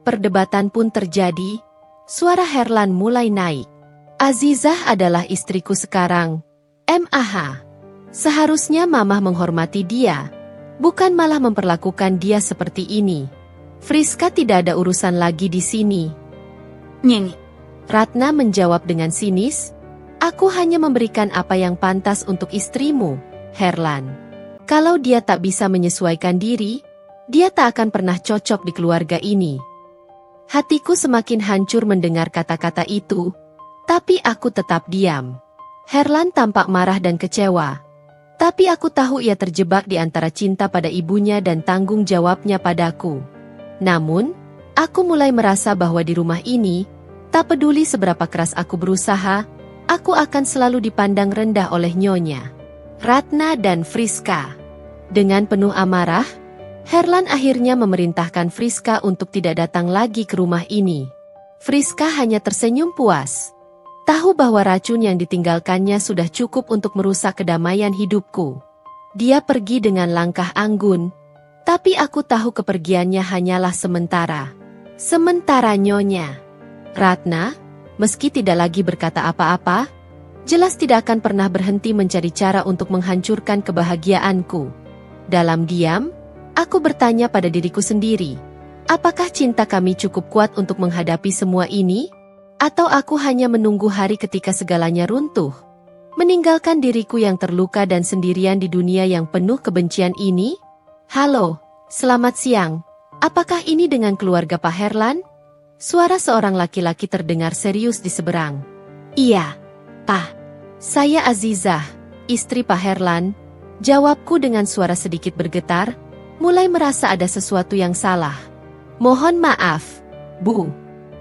Perdebatan pun terjadi. Suara Herlan mulai naik. "Azizah adalah istriku sekarang. Mah, seharusnya mamah menghormati dia, bukan malah memperlakukan dia seperti ini. Friska tidak ada urusan lagi di sini." Nyeng. Ratna menjawab dengan sinis. "Aku hanya memberikan apa yang pantas untuk istrimu, Herlan. Kalau dia tak bisa menyesuaikan diri, dia tak akan pernah cocok di keluarga ini." Hatiku semakin hancur mendengar kata-kata itu, tapi aku tetap diam. Herlan tampak marah dan kecewa, tapi aku tahu ia terjebak di antara cinta pada ibunya dan tanggung jawabnya padaku. Namun, aku mulai merasa bahwa di rumah ini, tak peduli seberapa keras aku berusaha, aku akan selalu dipandang rendah oleh Nyonya Ratna dan Friska. Dengan penuh amarah, Herlan akhirnya memerintahkan Friska untuk tidak datang lagi ke rumah ini. Friska hanya tersenyum puas. Tahu bahwa racun yang ditinggalkannya sudah cukup untuk merusak kedamaian hidupku. Dia pergi dengan langkah anggun, tapi aku tahu kepergiannya hanyalah sementara. Sementara Nyonya Ratna, meski tidak lagi berkata apa-apa, jelas tidak akan pernah berhenti mencari cara untuk menghancurkan kebahagiaanku. Dalam diam, aku bertanya pada diriku sendiri, apakah cinta kami cukup kuat untuk menghadapi semua ini? Atau aku hanya menunggu hari ketika segalanya runtuh, meninggalkan diriku yang terluka dan sendirian di dunia yang penuh kebencian ini? "Halo, selamat siang. Apakah ini dengan keluarga Pak Herlan?" Suara seorang laki-laki terdengar serius di seberang. "Iya, Pak. Saya Azizah, istri Pak Herlan," jawabku dengan suara sedikit bergetar, mulai merasa ada sesuatu yang salah. Mohon maaf, Bu.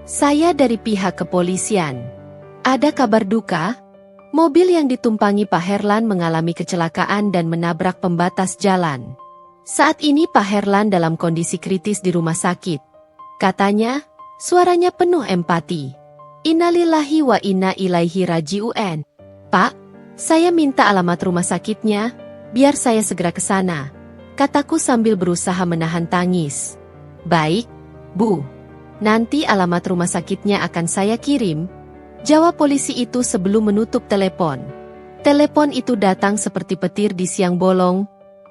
Saya dari pihak kepolisian. Ada kabar duka? Mobil yang ditumpangi Pak Herlan mengalami kecelakaan dan menabrak pembatas jalan. Saat ini Pak Herlan dalam kondisi kritis di rumah sakit. Katanya, suaranya penuh empati. Innalillahi wa inna ilaihi raji'un. Pak, saya minta alamat rumah sakitnya, biar saya segera ke sana, kataku sambil berusaha menahan tangis. Baik, Bu. Nanti alamat rumah sakitnya akan saya kirim, jawab polisi itu sebelum menutup telepon. Telepon itu datang seperti petir di siang bolong,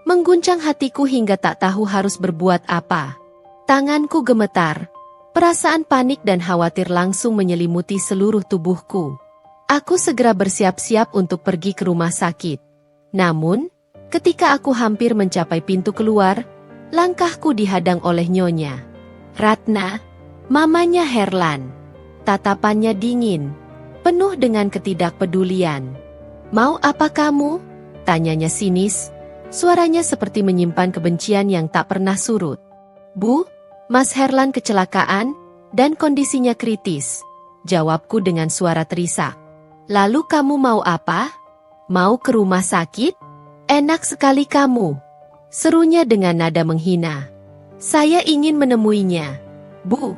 mengguncang hatiku hingga tak tahu harus berbuat apa. Tanganku gemetar, perasaan panik dan khawatir langsung menyelimuti seluruh tubuhku. Aku segera bersiap-siap untuk pergi ke rumah sakit. Namun, ketika aku hampir mencapai pintu keluar, langkahku dihadang oleh Nyonya Ratna, mamanya Herlan. Tatapannya dingin, penuh dengan ketidakpedulian. Mau apa kamu? Tanyanya sinis, suaranya seperti menyimpan kebencian yang tak pernah surut. Bu, Mas Herlan kecelakaan, dan kondisinya kritis, jawabku dengan suara terisak. Lalu kamu mau apa? Mau ke rumah sakit? Enak sekali kamu, serunya dengan nada menghina. Saya ingin menemuinya. Bu,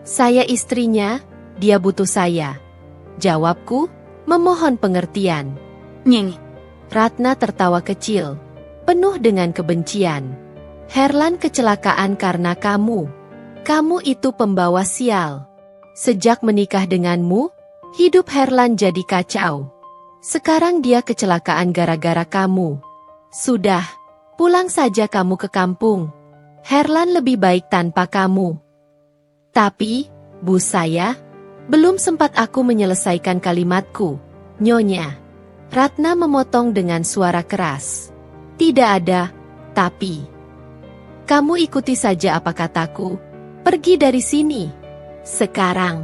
saya istrinya, dia butuh saya, jawabku, memohon pengertian. Nyeng. Ratna tertawa kecil, penuh dengan kebencian. Herlan kecelakaan karena kamu. Kamu itu pembawa sial. Sejak menikah denganmu, hidup Herlan jadi kacau. Sekarang dia kecelakaan gara-gara kamu. Sudah, pulang saja kamu ke kampung. Herlan lebih baik tanpa kamu. Tapi, Bu, saya belum sempat aku menyelesaikan kalimatku, Nyonya Ratna memotong dengan suara keras. Tidak ada tapi. Kamu ikuti saja apa kataku. Pergi dari sini sekarang.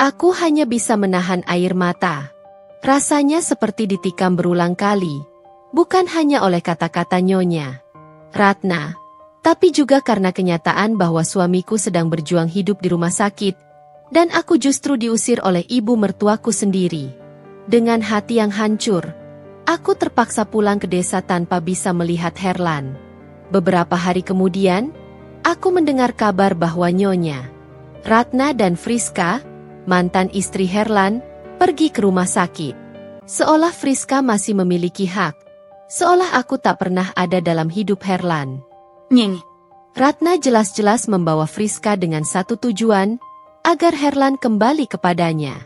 Aku hanya bisa menahan air mata. Rasanya seperti ditikam berulang kali, bukan hanya oleh kata-kata Nyonya Ratna, tapi juga karena kenyataan bahwa suamiku sedang berjuang hidup di rumah sakit, dan aku justru diusir oleh ibu mertuaku sendiri. Dengan hati yang hancur, aku terpaksa pulang ke desa tanpa bisa melihat Herlan. Beberapa hari kemudian, aku mendengar kabar bahwa Nyonya Ratna dan Friska, mantan istri Herlan, pergi ke rumah sakit. Seolah Friska masih memiliki hak, seolah aku tak pernah ada dalam hidup Herlan. Nyeng. Ratna jelas-jelas membawa Friska dengan satu tujuan, agar Herlan kembali kepadanya.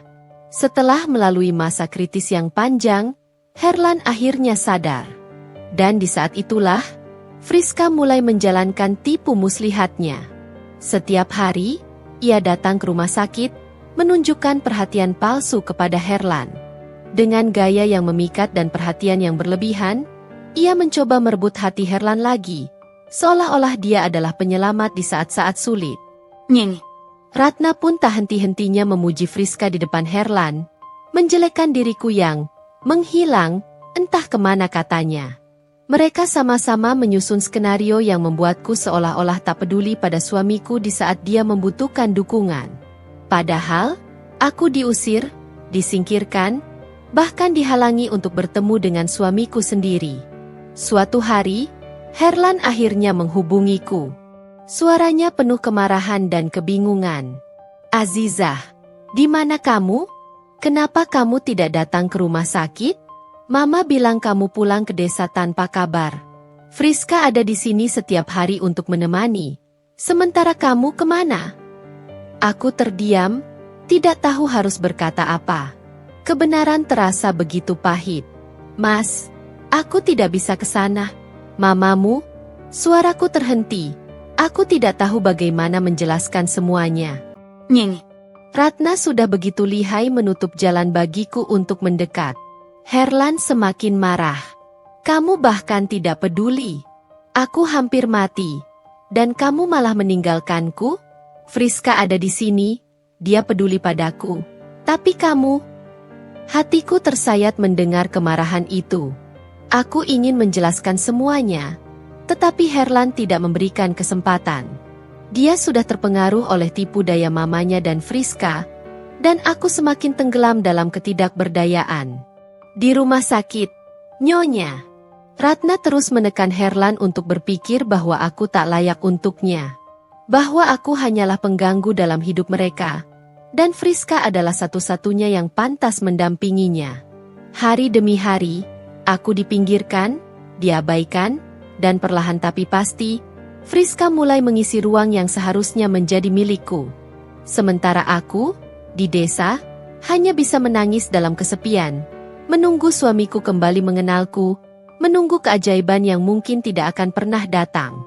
Setelah melalui masa kritis yang panjang, Herlan akhirnya sadar. Dan di saat itulah, Friska mulai menjalankan tipu muslihatnya. Setiap hari, ia datang ke rumah sakit, menunjukkan perhatian palsu kepada Herlan. Dengan gaya yang memikat dan perhatian yang berlebihan, ia mencoba merebut hati Herlan lagi, seolah-olah dia adalah penyelamat di saat-saat sulit. Nyeng. Ratna pun tak henti-hentinya memuji Friska di depan Herlan, menjelekkan diriku yang menghilang, entah kemana katanya. Mereka sama-sama menyusun skenario yang membuatku seolah-olah tak peduli pada suamiku di saat dia membutuhkan dukungan. Padahal, aku diusir, disingkirkan, bahkan dihalangi untuk bertemu dengan suamiku sendiri. Suatu hari, Herlan akhirnya menghubungiku. Suaranya penuh kemarahan dan kebingungan. Azizah, di mana kamu? Kenapa kamu tidak datang ke rumah sakit? Mama bilang kamu pulang ke desa tanpa kabar. Friska ada di sini setiap hari untuk menemani. Sementara kamu kemana? Aku terdiam, tidak tahu harus berkata apa. Kebenaran terasa begitu pahit. Mas, aku tidak bisa ke sana. Mamamu? Suaraku terhenti. Aku tidak tahu bagaimana menjelaskan semuanya. Nyeng. Ratna sudah begitu lihai menutup jalan bagiku untuk mendekat. Herlan semakin marah. Kamu bahkan tidak peduli. Aku hampir mati. Dan kamu malah meninggalkanku? Friska ada di sini. Dia peduli padaku. Tapi kamu... Hatiku tersayat mendengar kemarahan itu. Aku ingin menjelaskan semuanya. Tetapi Herlan tidak memberikan kesempatan. Dia sudah terpengaruh oleh tipu daya mamanya dan Friska, dan aku semakin tenggelam dalam ketidakberdayaan. Di rumah sakit, Nyonya. Ratna terus menekan Herlan untuk berpikir bahwa aku tak layak untuknya. Bahwa aku hanyalah pengganggu dalam hidup mereka, dan Friska adalah satu-satunya yang pantas mendampinginya. Hari demi hari, aku dipinggirkan, diabaikan, dan perlahan tapi pasti, Friska mulai mengisi ruang yang seharusnya menjadi milikku. Sementara aku, di desa, hanya bisa menangis dalam kesepian, menunggu suamiku kembali mengenalku, menunggu keajaiban yang mungkin tidak akan pernah datang.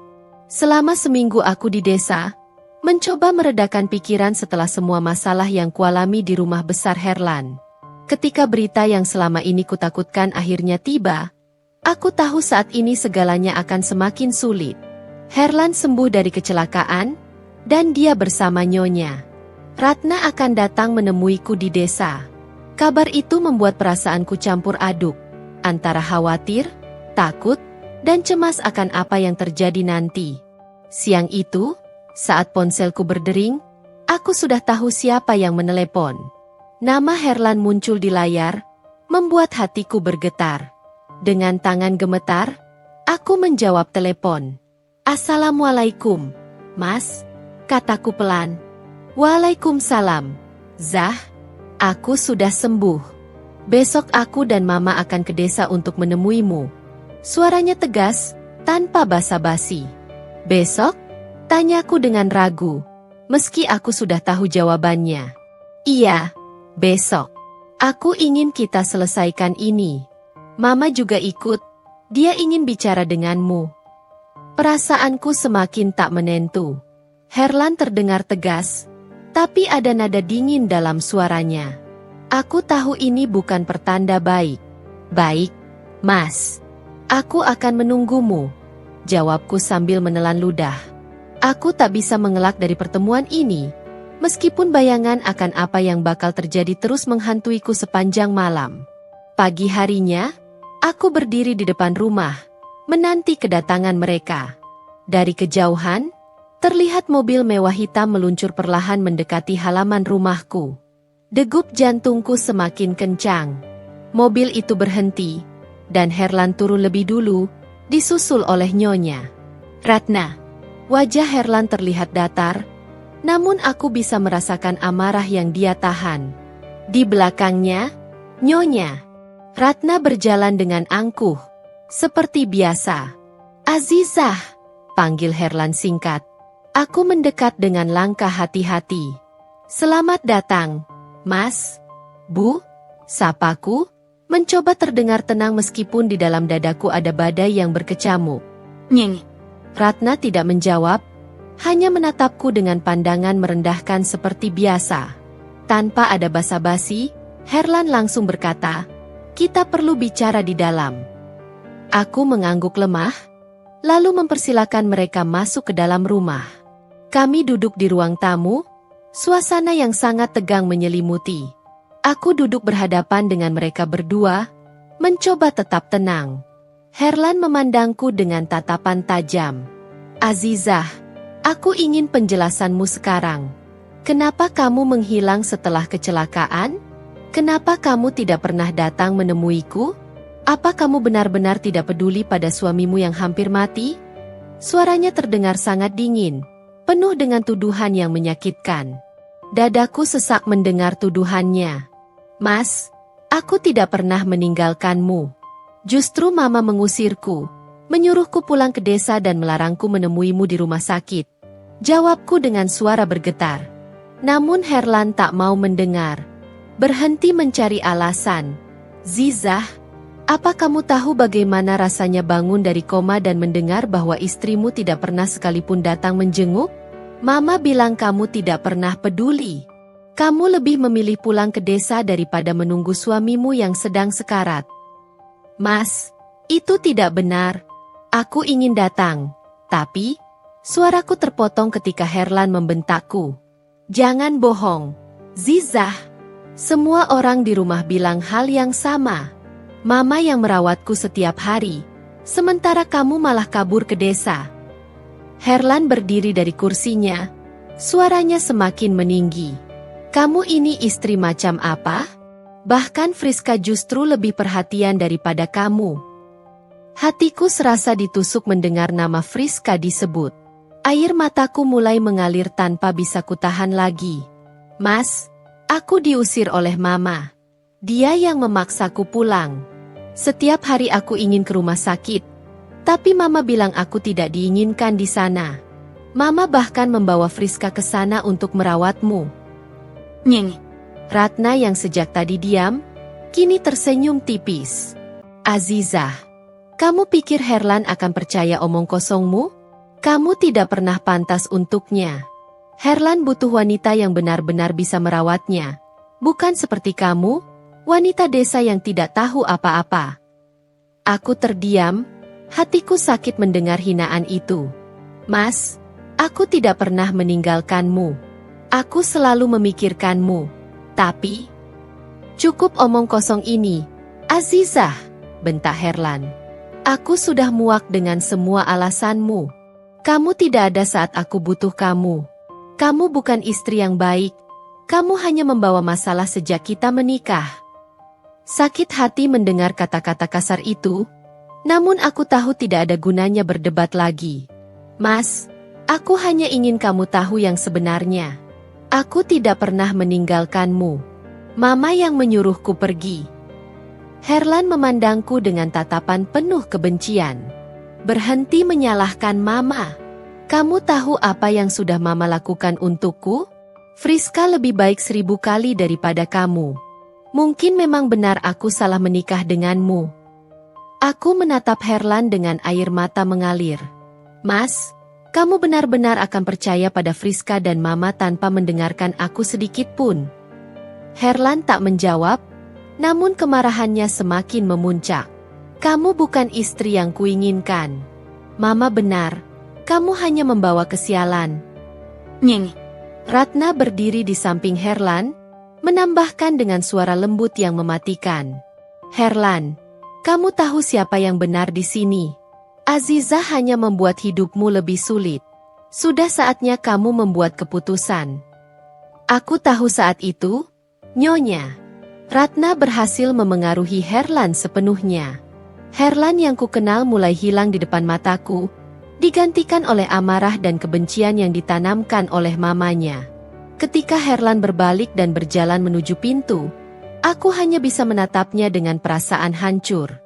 Selama seminggu aku di desa, mencoba meredakan pikiran setelah semua masalah yang kualami di rumah besar Herlan. Ketika berita yang selama ini kutakutkan akhirnya tiba, aku tahu saat ini segalanya akan semakin sulit. Herlan sembuh dari kecelakaan, dan dia bersama Nyonya Ratna akan datang menemuiku di desa. Kabar itu membuat perasaanku campur aduk, antara khawatir, takut, dan cemas akan apa yang terjadi nanti. Siang itu, saat ponselku berdering, aku sudah tahu siapa yang menelepon. Nama Herlan muncul di layar, membuat hatiku bergetar. Dengan tangan gemetar, aku menjawab telepon. "Assalamualaikum, Mas," kataku pelan. "Waalaikumsalam, Zah. Aku sudah sembuh. Besok aku dan Mama akan ke desa untuk menemuimu." Suaranya tegas, tanpa basa-basi. "Besok?" tanyaku dengan ragu, meski aku sudah tahu jawabannya. "Iya, besok. Aku ingin kita selesaikan ini. Mama juga ikut. Dia ingin bicara denganmu." Perasaanku semakin tak menentu. Herlan terdengar tegas, tapi ada nada dingin dalam suaranya. "Aku tahu ini bukan pertanda baik." "Baik, Mas. Aku akan menunggumu," jawabku sambil menelan ludah. Aku tak bisa mengelak dari pertemuan ini, meskipun bayangan akan apa yang bakal terjadi terus menghantuiku sepanjang malam. Pagi harinya, aku berdiri di depan rumah, menanti kedatangan mereka. Dari kejauhan, terlihat mobil mewah hitam meluncur perlahan mendekati halaman rumahku. Degup jantungku semakin kencang. Mobil itu berhenti, dan Herlan turun lebih dulu, disusul oleh Nyonya Ratna. Wajah Herlan terlihat datar, namun aku bisa merasakan amarah yang dia tahan. Di belakangnya, Nyonya Ratna berjalan dengan angkuh, seperti biasa. "Azizah," panggil Herlan singkat. Aku mendekat dengan langkah hati-hati. "Selamat datang, Mas." "Bu," sapaku, mencoba terdengar tenang meskipun di dalam dadaku ada badai yang berkecamuk. "Nyenyi." Ratna tidak menjawab, hanya menatapku dengan pandangan merendahkan seperti biasa. Tanpa ada basa-basi, Herlan langsung berkata, "Kita perlu bicara di dalam." Aku mengangguk lemah, lalu mempersilakan mereka masuk ke dalam rumah. Kami duduk di ruang tamu, suasana yang sangat tegang menyelimuti. Aku duduk berhadapan dengan mereka berdua, mencoba tetap tenang. Herlan memandangku dengan tatapan tajam. "Azizah, aku ingin penjelasanmu sekarang. Kenapa kamu menghilang setelah kecelakaan? Kenapa kamu tidak pernah datang menemuiku? Apa kamu benar-benar tidak peduli pada suamimu yang hampir mati?" Suaranya terdengar sangat dingin, penuh dengan tuduhan yang menyakitkan. Dadaku sesak mendengar tuduhannya. "Mas, aku tidak pernah meninggalkanmu. Justru Mama mengusirku, menyuruhku pulang ke desa dan melarangku menemuimu di rumah sakit." Jawabku dengan suara bergetar. Namun Herlan tak mau mendengar. Berhenti mencari alasan. "Zizah, apa kamu tahu bagaimana rasanya bangun dari koma dan mendengar bahwa istrimu tidak pernah sekalipun datang menjenguk? Mama bilang kamu tidak pernah peduli. Kamu lebih memilih pulang ke desa daripada menunggu suamimu yang sedang sekarat." "Mas, itu tidak benar. Aku ingin datang." Tapi, suaraku terpotong ketika Herlan membentakku. "Jangan bohong, Zizah. Semua orang di rumah bilang hal yang sama. Mama yang merawatku setiap hari, sementara kamu malah kabur ke desa." Herlan berdiri dari kursinya. Suaranya semakin meninggi. Kamu ini istri macam apa? Bahkan Friska justru lebih perhatian daripada kamu. Hatiku serasa ditusuk mendengar nama Friska disebut. Air mataku mulai mengalir tanpa bisa kutahan lagi. Mas, aku diusir oleh mama. Dia yang memaksaku pulang. Setiap hari aku ingin ke rumah sakit, tapi mama bilang aku tidak diinginkan di sana. Mama bahkan membawa Friska ke sana untuk merawatmu. Nyeni. Ratna yang sejak tadi diam, kini tersenyum tipis. Azizah, kamu pikir Herlan akan percaya omong kosongmu? Kamu tidak pernah pantas untuknya. Herlan butuh wanita yang benar-benar bisa merawatnya. Bukan seperti kamu, wanita desa yang tidak tahu apa-apa. Aku terdiam, hatiku sakit mendengar hinaan itu. Mas, aku tidak pernah meninggalkanmu. Aku selalu memikirkanmu. Tapi, cukup omong kosong ini, Azizah, bentak Herlan. Aku sudah muak dengan semua alasanmu. Kamu tidak ada saat aku butuh kamu. Kamu bukan istri yang baik. Kamu hanya membawa masalah sejak kita menikah. Sakit hati mendengar kata-kata kasar itu, namun aku tahu tidak ada gunanya berdebat lagi. Mas, aku hanya ingin kamu tahu yang sebenarnya. Aku tidak pernah meninggalkanmu. Mama yang menyuruhku pergi. Herlan memandangku dengan tatapan penuh kebencian. Berhenti menyalahkan mama. Kamu tahu apa yang sudah mama lakukan untukku? Friska lebih baik 1000 kali daripada kamu. Mungkin memang benar aku salah menikah denganmu. Aku menatap Herlan dengan air mata mengalir. Mas, kamu benar-benar akan percaya pada Friska dan mama tanpa mendengarkan aku sedikit pun. Herlan tak menjawab, namun kemarahannya semakin memuncak. Kamu bukan istri yang kuinginkan. Mama benar, kamu hanya membawa kesialan. Nyeni. Ratna berdiri di samping Herlan, menambahkan dengan suara lembut yang mematikan. Herlan, kamu tahu siapa yang benar di sini. Azizah hanya membuat hidupmu lebih sulit. Sudah saatnya kamu membuat keputusan. Aku tahu saat itu, Nyonya. Ratna berhasil memengaruhi Herlan sepenuhnya. Herlan yang kukenal mulai hilang di depan mataku, digantikan oleh amarah dan kebencian yang ditanamkan oleh mamanya. Ketika Herlan berbalik dan berjalan menuju pintu, aku hanya bisa menatapnya dengan perasaan hancur.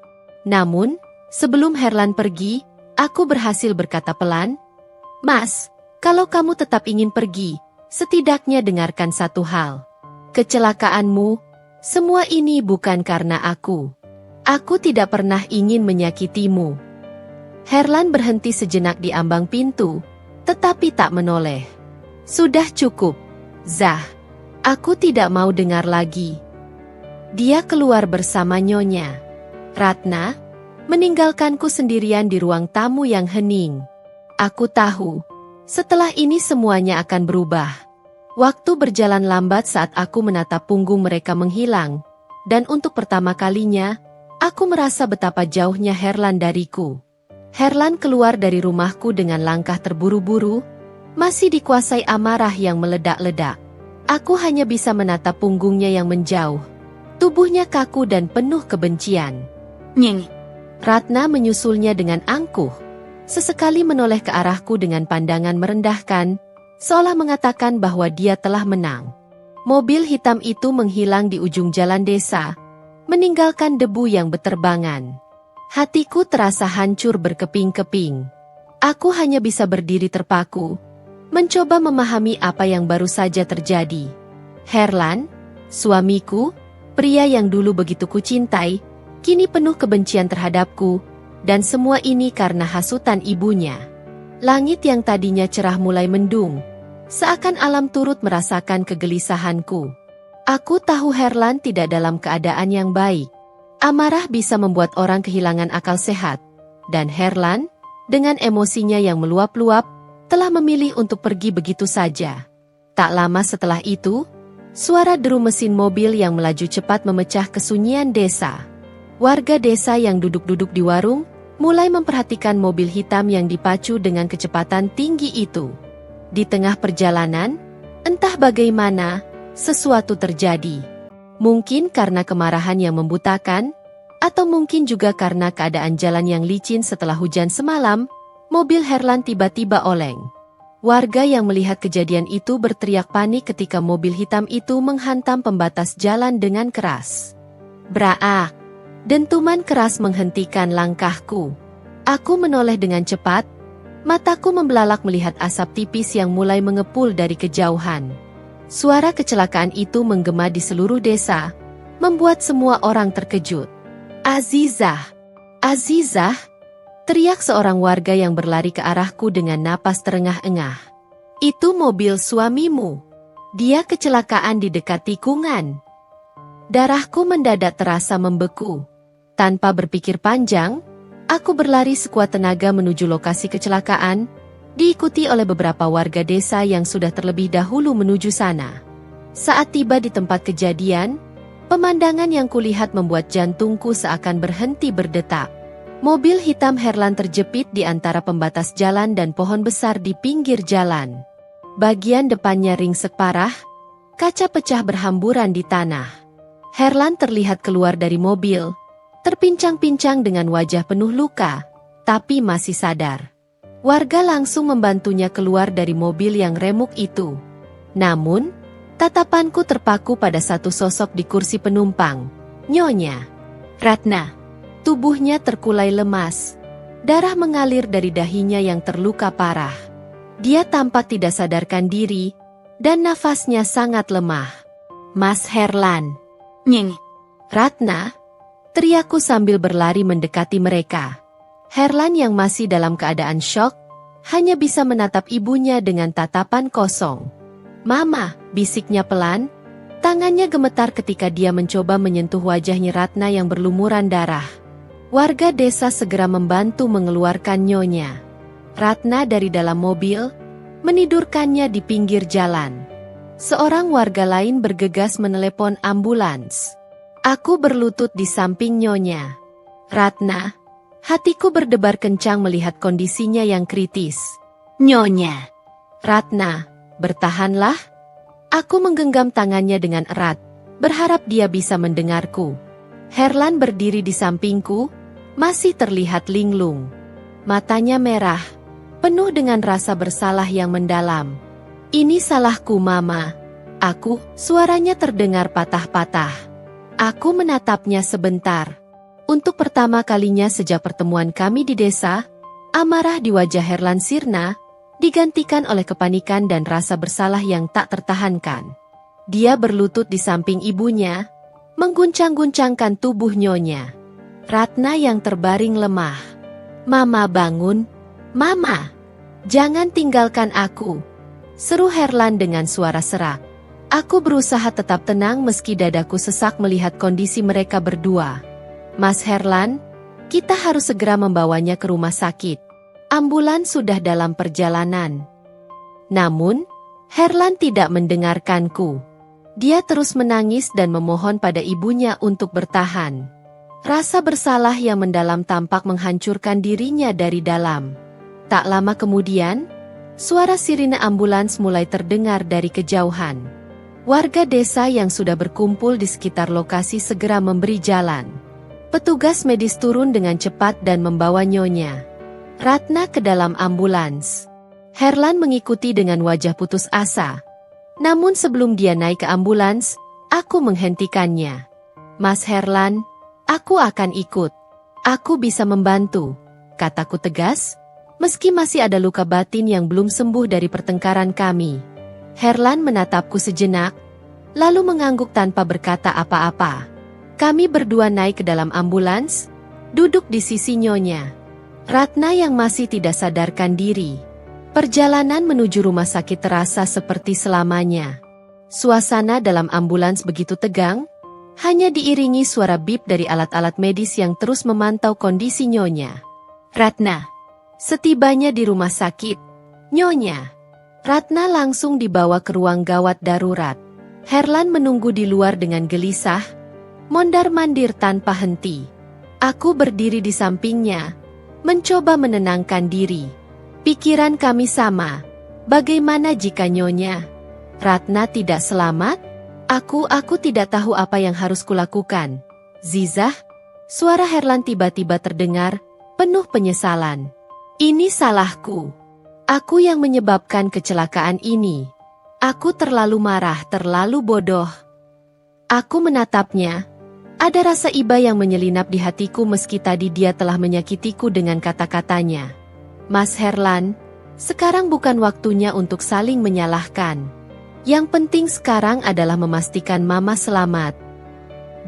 Namun, sebelum Herlan pergi, aku berhasil berkata pelan, Mas, kalau kamu tetap ingin pergi, setidaknya dengarkan satu hal. Kecelakaanmu, semua ini bukan karena aku. Aku tidak pernah ingin menyakitimu. Herlan berhenti sejenak di ambang pintu, tetapi tak menoleh. Sudah cukup, Zah. Aku tidak mau dengar lagi. Dia keluar bersama Nyonya Ratna, meninggalkanku sendirian di ruang tamu yang hening. Aku tahu, setelah ini semuanya akan berubah. Waktu berjalan lambat saat aku menatap punggung mereka menghilang, dan untuk pertama kalinya, aku merasa betapa jauhnya Herlan dariku. Herlan keluar dari rumahku dengan langkah terburu-buru, masih dikuasai amarah yang meledak-ledak. Aku hanya bisa menatap punggungnya yang menjauh. Tubuhnya kaku dan penuh kebencian. Nyeni. Ratna menyusulnya dengan angkuh. Sesekali menoleh ke arahku dengan pandangan merendahkan, seolah mengatakan bahwa dia telah menang. Mobil hitam itu menghilang di ujung jalan desa, meninggalkan debu yang beterbangan. Hatiku terasa hancur berkeping-keping. Aku hanya bisa berdiri terpaku, mencoba memahami apa yang baru saja terjadi. Herlan, suamiku, pria yang dulu begitu kucintai, kini penuh kebencian terhadapku, dan semua ini karena hasutan ibunya. Langit yang tadinya cerah mulai mendung, seakan alam turut merasakan kegelisahanku. Aku tahu Herlan tidak dalam keadaan yang baik. Amarah bisa membuat orang kehilangan akal sehat, dan Herlan, dengan emosinya yang meluap-luap, telah memilih untuk pergi begitu saja. Tak lama setelah itu, suara deru mesin mobil yang melaju cepat memecah kesunyian desa. Warga desa yang duduk-duduk di warung, mulai memperhatikan mobil hitam yang dipacu dengan kecepatan tinggi itu. Di tengah perjalanan, entah bagaimana, sesuatu terjadi. Mungkin karena kemarahan yang membutakan, atau mungkin juga karena keadaan jalan yang licin setelah hujan semalam, mobil Herlan tiba-tiba oleng. Warga yang melihat kejadian itu berteriak panik ketika mobil hitam itu menghantam pembatas jalan dengan keras. Braak! Dentuman keras menghentikan langkahku. Aku menoleh dengan cepat, mataku membelalak melihat asap tipis yang mulai mengepul dari kejauhan. Suara kecelakaan itu menggema di seluruh desa, membuat semua orang terkejut. Azizah! Azizah! Teriak seorang warga yang berlari ke arahku dengan napas terengah-engah. Itu mobil suamimu. Dia kecelakaan di dekat tikungan. Darahku mendadak terasa membeku. Tanpa berpikir panjang, aku berlari sekuat tenaga menuju lokasi kecelakaan, diikuti oleh beberapa warga desa yang sudah terlebih dahulu menuju sana. Saat tiba di tempat kejadian, pemandangan yang kulihat membuat jantungku seakan berhenti berdetak. Mobil hitam Herlan terjepit di antara pembatas jalan dan pohon besar di pinggir jalan. Bagian depannya ringsek parah, kaca pecah berhamburan di tanah. Herlan terlihat keluar dari mobil, terpincang-pincang dengan wajah penuh luka, tapi masih sadar. Warga langsung membantunya keluar dari mobil yang remuk itu. Namun, tatapanku terpaku pada satu sosok di kursi penumpang, Nyonya Ratna. Tubuhnya terkulai lemas. Darah mengalir dari dahinya yang terluka parah. Dia tampak tidak sadarkan diri, dan nafasnya sangat lemah. Mas Herlan. Nyeng. Ratna. Teriakku sambil berlari mendekati mereka. Herlan yang masih dalam keadaan syok, hanya bisa menatap ibunya dengan tatapan kosong. Mama, bisiknya pelan. Tangannya gemetar ketika dia mencoba menyentuh wajahnya Ratna yang berlumuran darah. Warga desa segera membantu mengeluarkan Nyonya Ratna dari dalam mobil, menidurkannya di pinggir jalan. Seorang warga lain bergegas menelepon ambulans. Aku berlutut di samping Nyonya Ratna. Hatiku berdebar kencang melihat kondisinya yang kritis. Nyonya Ratna, bertahanlah. Aku menggenggam tangannya dengan erat, berharap dia bisa mendengarku. Herlan berdiri di sampingku, masih terlihat linglung. Matanya merah, penuh dengan rasa bersalah yang mendalam. Ini salahku, Mama. Suaranya terdengar patah-patah. Aku menatapnya sebentar. Untuk pertama kalinya sejak pertemuan kami di desa, amarah di wajah Herlan sirna, digantikan oleh kepanikan dan rasa bersalah yang tak tertahankan. Dia berlutut di samping ibunya, mengguncang-guncangkan tubuh Nyonya Ratna yang terbaring lemah. Mama bangun, Mama, jangan tinggalkan aku, seru Herlan dengan suara serak. Aku berusaha tetap tenang meski dadaku sesak melihat kondisi mereka berdua. Mas Herlan, kita harus segera membawanya ke rumah sakit. Ambulans sudah dalam perjalanan. Namun, Herlan tidak mendengarkanku. Dia terus menangis dan memohon pada ibunya untuk bertahan. Rasa bersalah yang mendalam tampak menghancurkan dirinya dari dalam. Tak lama kemudian, suara sirine ambulans mulai terdengar dari kejauhan. Warga desa yang sudah berkumpul di sekitar lokasi segera memberi jalan. Petugas medis turun dengan cepat dan membawa Nyonya Ratna ke dalam ambulans. Herlan mengikuti dengan wajah putus asa. Namun sebelum dia naik ke ambulans, aku menghentikannya. Mas Herlan, aku akan ikut. Aku bisa membantu, kataku tegas, meski masih ada luka batin yang belum sembuh dari pertengkaran kami. Herlan menatapku sejenak, lalu mengangguk tanpa berkata apa-apa. Kami berdua naik ke dalam ambulans, duduk di sisi Nyonya Ratna yang masih tidak sadarkan diri. Perjalanan menuju rumah sakit terasa seperti selamanya. Suasana dalam ambulans begitu tegang, hanya diiringi suara bip dari alat-alat medis yang terus memantau kondisi Nyonya Ratna. Setibanya di rumah sakit, Nyonya Ratna langsung dibawa ke ruang gawat darurat. Herlan menunggu di luar dengan gelisah, mondar-mandir tanpa henti. Aku berdiri di sampingnya, mencoba menenangkan diri. Pikiran kami sama. Bagaimana jika Nyonya Ratna tidak selamat? Aku tidak tahu apa yang harus kulakukan. Zizah, suara Herlan tiba-tiba terdengar, penuh penyesalan. Ini salahku. Aku yang menyebabkan kecelakaan ini. Aku terlalu marah, terlalu bodoh. Aku menatapnya. Ada rasa iba yang menyelinap di hatiku meski tadi dia telah menyakitiku dengan kata-katanya. Mas Herlan, sekarang bukan waktunya untuk saling menyalahkan. Yang penting sekarang adalah memastikan Mama selamat.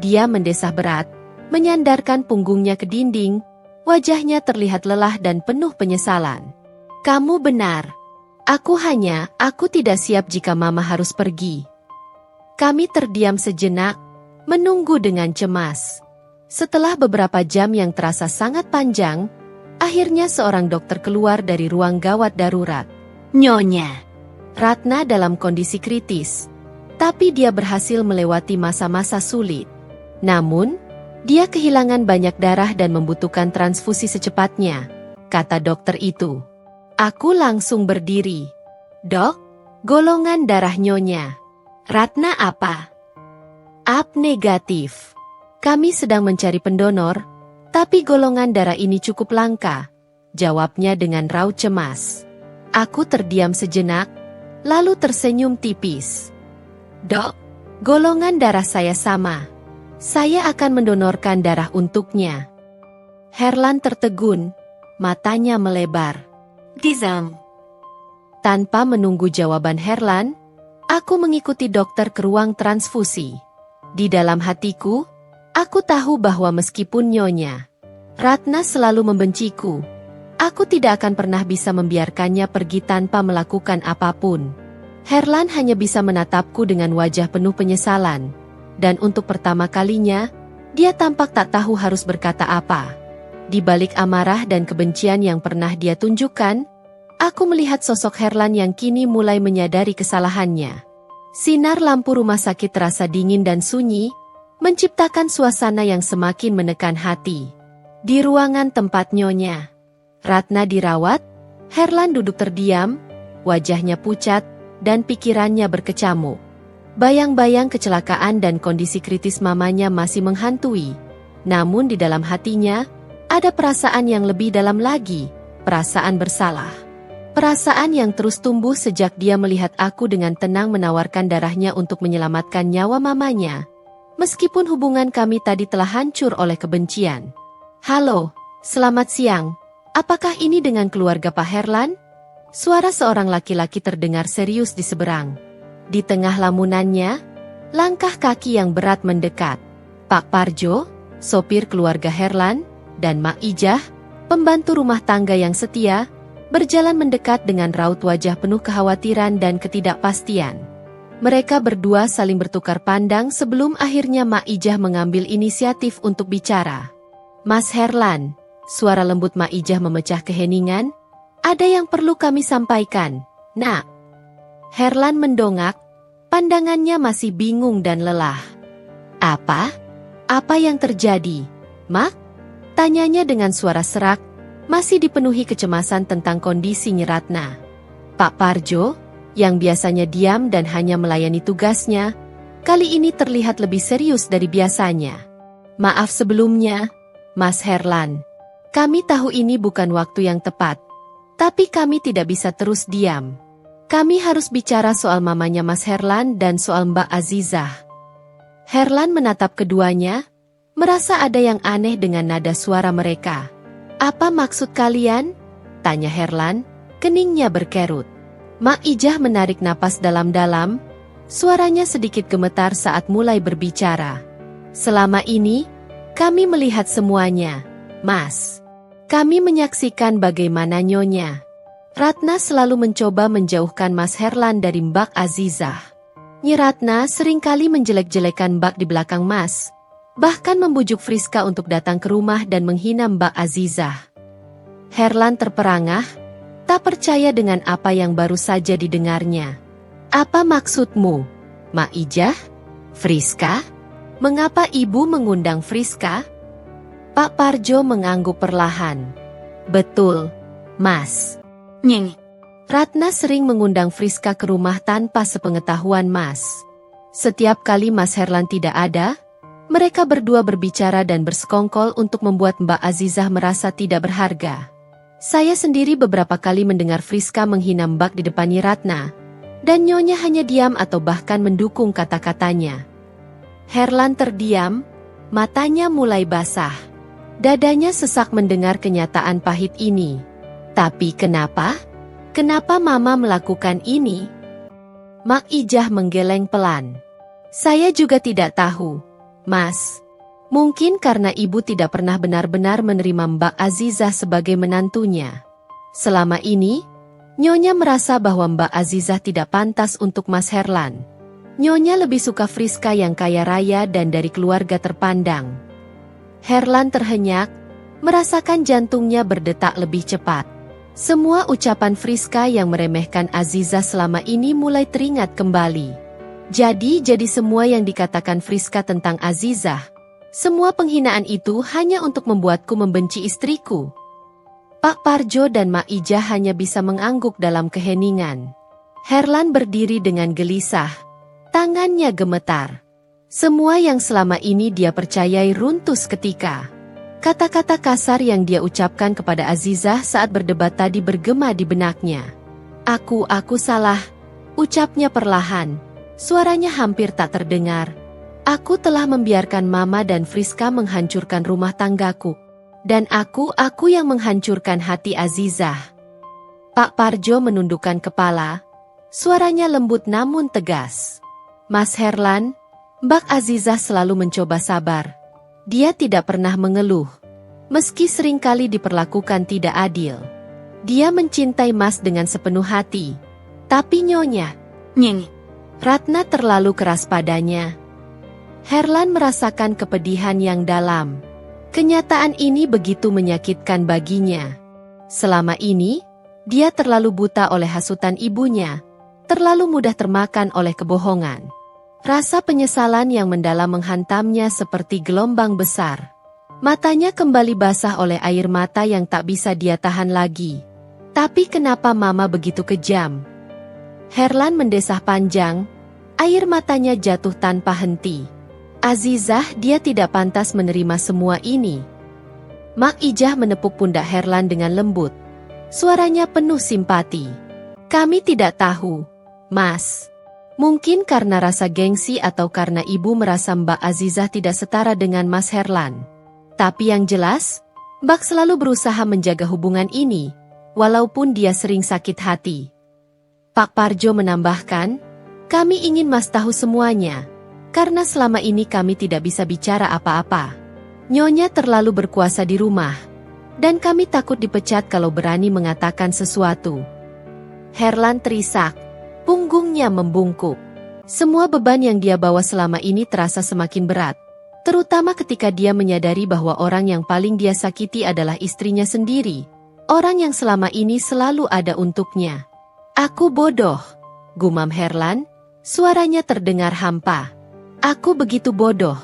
Dia mendesah berat, menyandarkan punggungnya ke dinding, wajahnya terlihat lelah dan penuh penyesalan. Kamu benar. Aku tidak siap jika Mama harus pergi. Kami terdiam sejenak, menunggu dengan cemas. Setelah beberapa jam yang terasa sangat panjang, akhirnya seorang dokter keluar dari ruang gawat darurat. Nyonya Ratna dalam kondisi kritis, tapi dia berhasil melewati masa-masa sulit. Namun, dia kehilangan banyak darah dan membutuhkan transfusi secepatnya, kata dokter itu. Aku langsung berdiri. Dok, golongan darah Nyonya Ratna apa? A negatif. Kami sedang mencari pendonor, tapi golongan darah ini cukup langka, jawabnya dengan raut cemas. Aku terdiam sejenak, lalu tersenyum tipis. Dok, golongan darah saya sama. Saya akan mendonorkan darah untuknya. Herlan tertegun, matanya melebar. Dizam. Tanpa menunggu jawaban Herlan, aku mengikuti dokter ke ruang transfusi. Di dalam hatiku, aku tahu bahwa meskipun Nyonya Ratna selalu membenciku, aku tidak akan pernah bisa membiarkannya pergi tanpa melakukan apapun. Herlan hanya bisa menatapku dengan wajah penuh penyesalan, dan untuk pertama kalinya, dia tampak tak tahu harus berkata apa. Di balik amarah dan kebencian yang pernah dia tunjukkan, aku melihat sosok Herlan yang kini mulai menyadari kesalahannya. Sinar lampu rumah sakit terasa dingin dan sunyi, menciptakan suasana yang semakin menekan hati. Di ruangan tempat Nyonya Ratna dirawat, Herlan duduk terdiam, wajahnya pucat, dan pikirannya berkecamuk. Bayang-bayang kecelakaan dan kondisi kritis mamanya masih menghantui. Namun di dalam hatinya, ada perasaan yang lebih dalam lagi, perasaan bersalah. Perasaan yang terus tumbuh sejak dia melihat aku dengan tenang menawarkan darahnya untuk menyelamatkan nyawa mamanya. Meskipun hubungan kami tadi telah hancur oleh kebencian. Halo, selamat siang. Apakah ini dengan keluarga Pak Herlan? Suara seorang laki-laki terdengar serius di seberang. Di tengah lamunannya, langkah kaki yang berat mendekat. Pak Parjo, sopir keluarga Herlan, dan Mak Ijah, pembantu rumah tangga yang setia, berjalan mendekat dengan raut wajah penuh kekhawatiran dan ketidakpastian. Mereka berdua saling bertukar pandang sebelum akhirnya Mak Ijah mengambil inisiatif untuk bicara. Mas Herlan, suara lembut Mak Ijah memecah keheningan, ada yang perlu kami sampaikan, Nak. Herlan mendongak, pandangannya masih bingung dan lelah. Apa? Apa yang terjadi, Mak? Tanyanya dengan suara serak, masih dipenuhi kecemasan tentang kondisi Nyi Ratna. Pak Parjo, yang biasanya diam dan hanya melayani tugasnya, kali ini terlihat lebih serius dari biasanya. Maaf sebelumnya, Mas Herlan. Kami tahu ini bukan waktu yang tepat, tapi kami tidak bisa terus diam. Kami harus bicara soal mamanya Mas Herlan dan soal Mbak Azizah. Herlan menatap keduanya, merasa ada yang aneh dengan nada suara mereka. Apa maksud kalian? Tanya Herlan, keningnya berkerut. Mak Ijah menarik napas dalam-dalam, suaranya sedikit gemetar saat mulai berbicara. Selama ini, kami melihat semuanya, Mas. Kami menyaksikan bagaimana Nyonya Ratna selalu mencoba menjauhkan Mas Herlan dari Mbak Azizah. Nyi Ratna seringkali menjelek-jelekan Mbak di belakang Mas, bahkan membujuk Friska untuk datang ke rumah dan menghina Mbak Azizah. Herlan terperangah, tak percaya dengan apa yang baru saja didengarnya. Apa maksudmu, Mak Ijah? Friska? Mengapa ibu mengundang Friska? Pak Parjo mengangguk perlahan. Betul, Mas. Nyeng. Ratna sering mengundang Friska ke rumah tanpa sepengetahuan Mas. Setiap kali Mas Herlan tidak ada, mereka berdua berbicara dan bersekongkol untuk membuat Mbak Azizah merasa tidak berharga. Saya sendiri beberapa kali mendengar Friska menghina Mbak di depan Nyi Ratna, dan Nyonya hanya diam atau bahkan mendukung kata-katanya. Herlan terdiam, matanya mulai basah. Dadanya sesak mendengar kenyataan pahit ini. Tapi kenapa? Kenapa Mama melakukan ini? Mak Ijah menggeleng pelan. Saya juga tidak tahu, Mas. Mungkin karena ibu tidak pernah benar-benar menerima Mbak Azizah sebagai menantunya. Selama ini, Nyonya merasa bahwa Mbak Azizah tidak pantas untuk Mas Herlan. Nyonya lebih suka Friska yang kaya raya dan dari keluarga terpandang. Herlan terhenyak, merasakan jantungnya berdetak lebih cepat. Semua ucapan Friska yang meremehkan Azizah selama ini mulai teringat kembali. Jadi semua yang dikatakan Friska tentang Azizah, semua penghinaan itu hanya untuk membuatku membenci istriku. Pak Parjo dan Mak Ijah hanya bisa mengangguk dalam keheningan. Herlan berdiri dengan gelisah. Tangannya gemetar. Semua yang selama ini dia percayai runtuh seketika. Kata-kata kasar yang dia ucapkan kepada Azizah saat berdebat tadi bergema di benaknya. Aku salah. Ucapnya perlahan. Suaranya hampir tak terdengar. Aku telah membiarkan Mama dan Friska menghancurkan rumah tanggaku. Dan aku yang menghancurkan hati Azizah. Pak Parjo menundukkan kepala. Suaranya lembut namun tegas. Mas Herlan, Mbak Azizah selalu mencoba sabar. Dia tidak pernah mengeluh. Meski seringkali diperlakukan tidak adil. Dia mencintai Mas dengan sepenuh hati. Tapi Nyonya, Nyeng. Ratna terlalu keras padanya. Herlan merasakan kepedihan yang dalam. Kenyataan ini begitu menyakitkan baginya. Selama ini, dia terlalu buta oleh hasutan ibunya, terlalu mudah termakan oleh kebohongan. Rasa penyesalan yang mendalam menghantamnya seperti gelombang besar. Matanya kembali basah oleh air mata yang tak bisa dia tahan lagi. Tapi kenapa Mama begitu kejam? Herlan mendesah panjang, air matanya jatuh tanpa henti. Azizah, dia tidak pantas menerima semua ini. Mak Ijah menepuk pundak Herlan dengan lembut. Suaranya penuh simpati. Kami tidak tahu, Mas. Mungkin karena rasa gengsi atau karena ibu merasa Mbak Azizah tidak setara dengan Mas Herlan. Tapi yang jelas, Mbak selalu berusaha menjaga hubungan ini, walaupun dia sering sakit hati. Pak Parjo menambahkan, kami ingin Mas tahu semuanya. Karena selama ini kami tidak bisa bicara apa-apa. Nyonya terlalu berkuasa di rumah. Dan kami takut dipecat kalau berani mengatakan sesuatu. Herlan terisak. Punggungnya membungkuk. Semua beban yang dia bawa selama ini terasa semakin berat. Terutama ketika dia menyadari bahwa orang yang paling dia sakiti adalah istrinya sendiri. Orang yang selama ini selalu ada untuknya. Aku bodoh, gumam Herlan. Suaranya terdengar hampa. Aku begitu bodoh,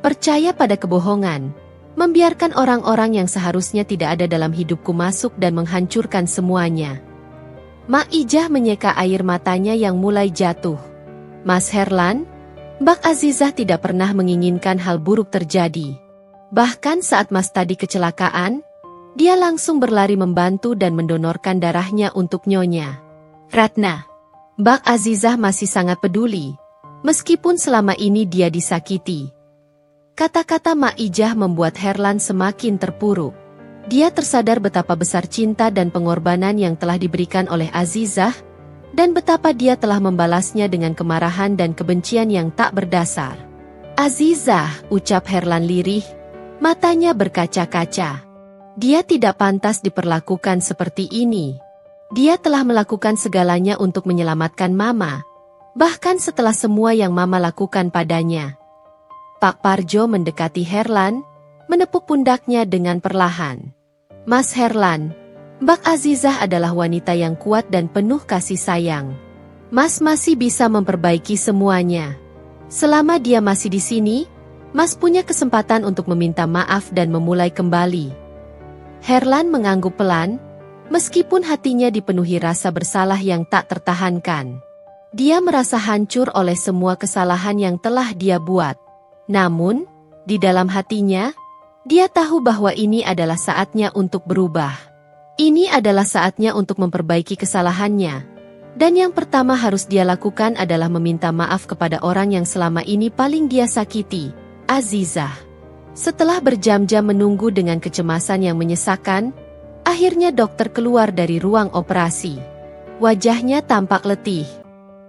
percaya pada kebohongan, membiarkan orang-orang yang seharusnya tidak ada dalam hidupku masuk dan menghancurkan semuanya. Mak Ijah menyeka air matanya yang mulai jatuh. Mas Herlan, Mbak Azizah tidak pernah menginginkan hal buruk terjadi. Bahkan saat Mas tadi kecelakaan, dia langsung berlari membantu dan mendonorkan darahnya untuk Nyonya. Ratna, Mbak Azizah masih sangat peduli. Meskipun selama ini dia disakiti. Kata-kata Mak Ijah membuat Herlan semakin terpuruk. Dia tersadar betapa besar cinta dan pengorbanan yang telah diberikan oleh Azizah, dan betapa dia telah membalasnya dengan kemarahan dan kebencian yang tak berdasar. Azizah, ucap Herlan lirih, matanya berkaca-kaca. Dia tidak pantas diperlakukan seperti ini. Dia telah melakukan segalanya untuk menyelamatkan Mama. Bahkan setelah semua yang Mama lakukan padanya. Pak Parjo mendekati Herlan, menepuk pundaknya dengan perlahan. Mas Herlan, Mbak Azizah adalah wanita yang kuat dan penuh kasih sayang. Mas masih bisa memperbaiki semuanya. Selama dia masih di sini, Mas punya kesempatan untuk meminta maaf dan memulai kembali. Herlan mengangguk pelan, meskipun hatinya dipenuhi rasa bersalah yang tak tertahankan. Dia merasa hancur oleh semua kesalahan yang telah dia buat. Namun, di dalam hatinya, dia tahu bahwa ini adalah saatnya untuk berubah. Ini adalah saatnya untuk memperbaiki kesalahannya. Dan yang pertama harus dia lakukan adalah meminta maaf kepada orang yang selama ini paling dia sakiti, Azizah. Setelah berjam-jam menunggu dengan kecemasan yang menyesakan, akhirnya dokter keluar dari ruang operasi. Wajahnya tampak letih.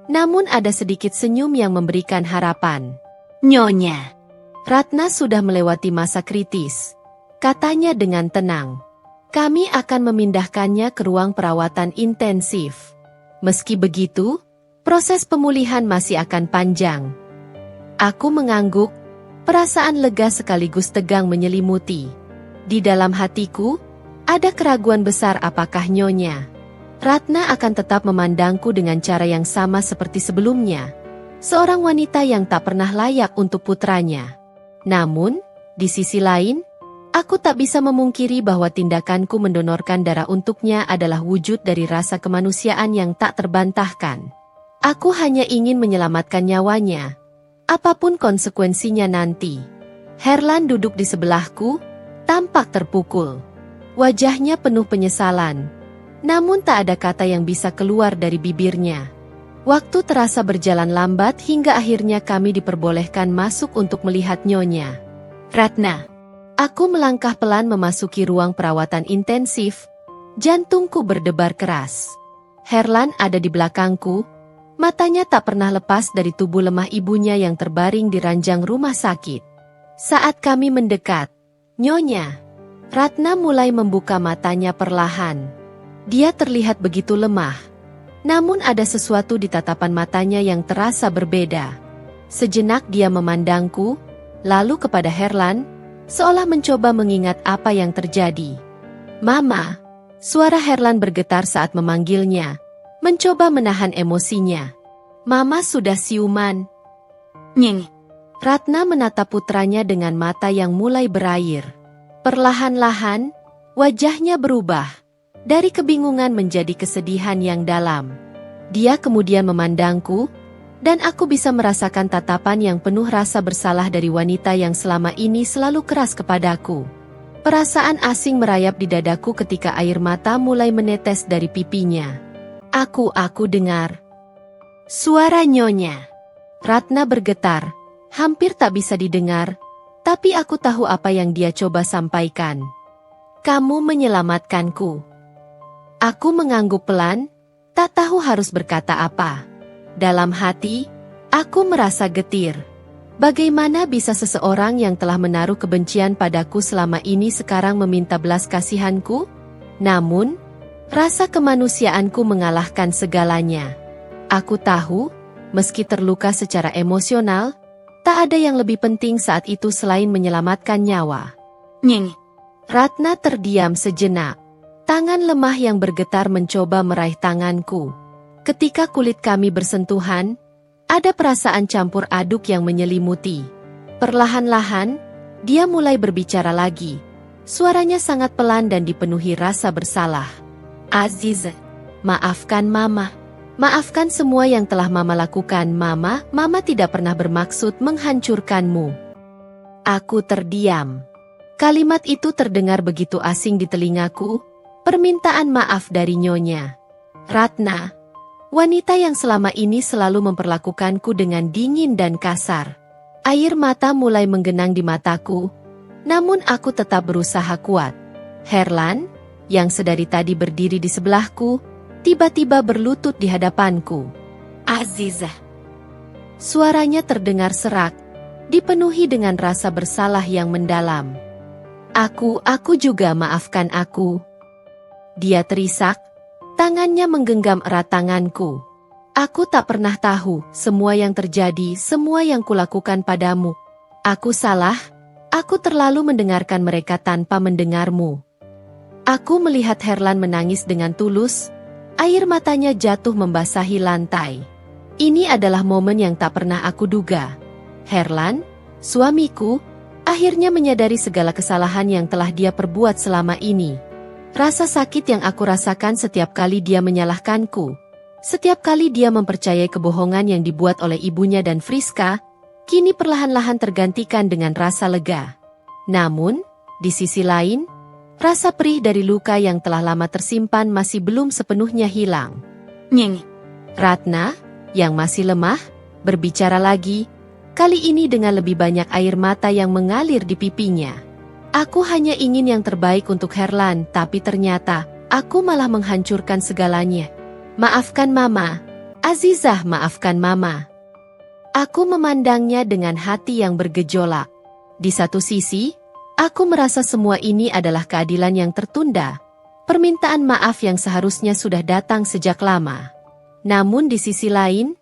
Namun ada sedikit senyum yang memberikan harapan. Nyonya. Ratna sudah melewati masa kritis. Katanya dengan tenang. Kami akan memindahkannya ke ruang perawatan intensif. Meski begitu, proses pemulihan masih akan panjang. Aku mengangguk. Perasaan lega sekaligus tegang menyelimuti. Di dalam hatiku, ada keraguan besar apakah Nyonya Ratna akan tetap memandangku dengan cara yang sama seperti sebelumnya. Seorang wanita yang tak pernah layak untuk putranya. Namun, di sisi lain, aku tak bisa memungkiri bahwa tindakanku mendonorkan darah untuknya adalah wujud dari rasa kemanusiaan yang tak terbantahkan. Aku hanya ingin menyelamatkan nyawanya. Apapun konsekuensinya nanti. Herlan duduk di sebelahku, tampak terpukul. Wajahnya penuh penyesalan. Namun tak ada kata yang bisa keluar dari bibirnya. Waktu terasa berjalan lambat hingga akhirnya kami diperbolehkan masuk untuk melihat Nyonya Ratna. Aku melangkah pelan memasuki ruang perawatan intensif. Jantungku berdebar keras. Herlan ada di belakangku. Matanya tak pernah lepas dari tubuh lemah ibunya yang terbaring di ranjang rumah sakit. Saat kami mendekat, Nyonya Ratna mulai membuka matanya perlahan. Dia terlihat begitu lemah. Namun ada sesuatu di tatapan matanya yang terasa berbeda. Sejenak dia memandangku, lalu kepada Herlan, seolah mencoba mengingat apa yang terjadi. Mama, suara Herlan bergetar saat memanggilnya. Mencoba menahan emosinya. Mama sudah siuman. Nyeng. Ratna menatap putranya dengan mata yang mulai berair. Perlahan-lahan, wajahnya berubah. Dari kebingungan menjadi kesedihan yang dalam. Dia kemudian memandangku, dan aku bisa merasakan tatapan yang penuh rasa bersalah dari wanita yang selama ini selalu keras kepadaku. Perasaan asing merayap di dadaku ketika air mata mulai menetes dari pipinya. Aku dengar suara Nyonya Ratna bergetar, hampir tak bisa didengar, tapi aku tahu apa yang dia coba sampaikan. Kamu menyelamatkanku. Aku mengangguk pelan, tak tahu harus berkata apa. Dalam hati, aku merasa getir. Bagaimana bisa seseorang yang telah menaruh kebencian padaku selama ini sekarang meminta belas kasihanku? Namun, rasa kemanusiaanku mengalahkan segalanya. Aku tahu, meski terluka secara emosional, tak ada yang lebih penting saat itu selain menyelamatkan nyawa. Nyeng. Ratna terdiam sejenak. Tangan lemah yang bergetar mencoba meraih tanganku. Ketika kulit kami bersentuhan, ada perasaan campur aduk yang menyelimuti. Perlahan-lahan, dia mulai berbicara lagi. Suaranya sangat pelan dan dipenuhi rasa bersalah. Aziza, maafkan Mama. Maafkan semua yang telah Mama lakukan, Mama. Mama tidak pernah bermaksud menghancurkanmu. Aku terdiam. Kalimat itu terdengar begitu asing di telingaku. Permintaan maaf dari Nyonya Ratna, wanita yang selama ini selalu memperlakukanku dengan dingin dan kasar. Air mata mulai menggenang di mataku, namun aku tetap berusaha kuat. Herlan, yang sedari tadi berdiri di sebelahku, tiba-tiba berlutut di hadapanku. Azizah. Suaranya terdengar serak, dipenuhi dengan rasa bersalah yang mendalam. Aku juga maafkan aku. Dia terisak, tangannya menggenggam erat tanganku. Aku tak pernah tahu semua yang terjadi, semua yang kulakukan padamu. Aku salah, aku terlalu mendengarkan mereka tanpa mendengarmu. Aku melihat Herlan menangis dengan tulus, air matanya jatuh membasahi lantai. Ini adalah momen yang tak pernah aku duga. Herlan, suamiku, akhirnya menyadari segala kesalahan yang telah dia perbuat selama ini. Rasa sakit yang aku rasakan setiap kali dia menyalahkanku. Setiap kali dia mempercayai kebohongan yang dibuat oleh ibunya dan Friska, kini perlahan-lahan tergantikan dengan rasa lega. Namun, di sisi lain, rasa perih dari luka yang telah lama tersimpan masih belum sepenuhnya hilang. Nyeng. Ratna, yang masih lemah, berbicara lagi, kali ini dengan lebih banyak air mata yang mengalir di pipinya. Aku hanya ingin yang terbaik untuk Herlan, tapi ternyata, aku malah menghancurkan segalanya. Maafkan Mama. Azizah, maafkan Mama. Aku memandangnya dengan hati yang bergejolak. Di satu sisi, aku merasa semua ini adalah keadilan yang tertunda. Permintaan maaf yang seharusnya sudah datang sejak lama. Namun di sisi lain,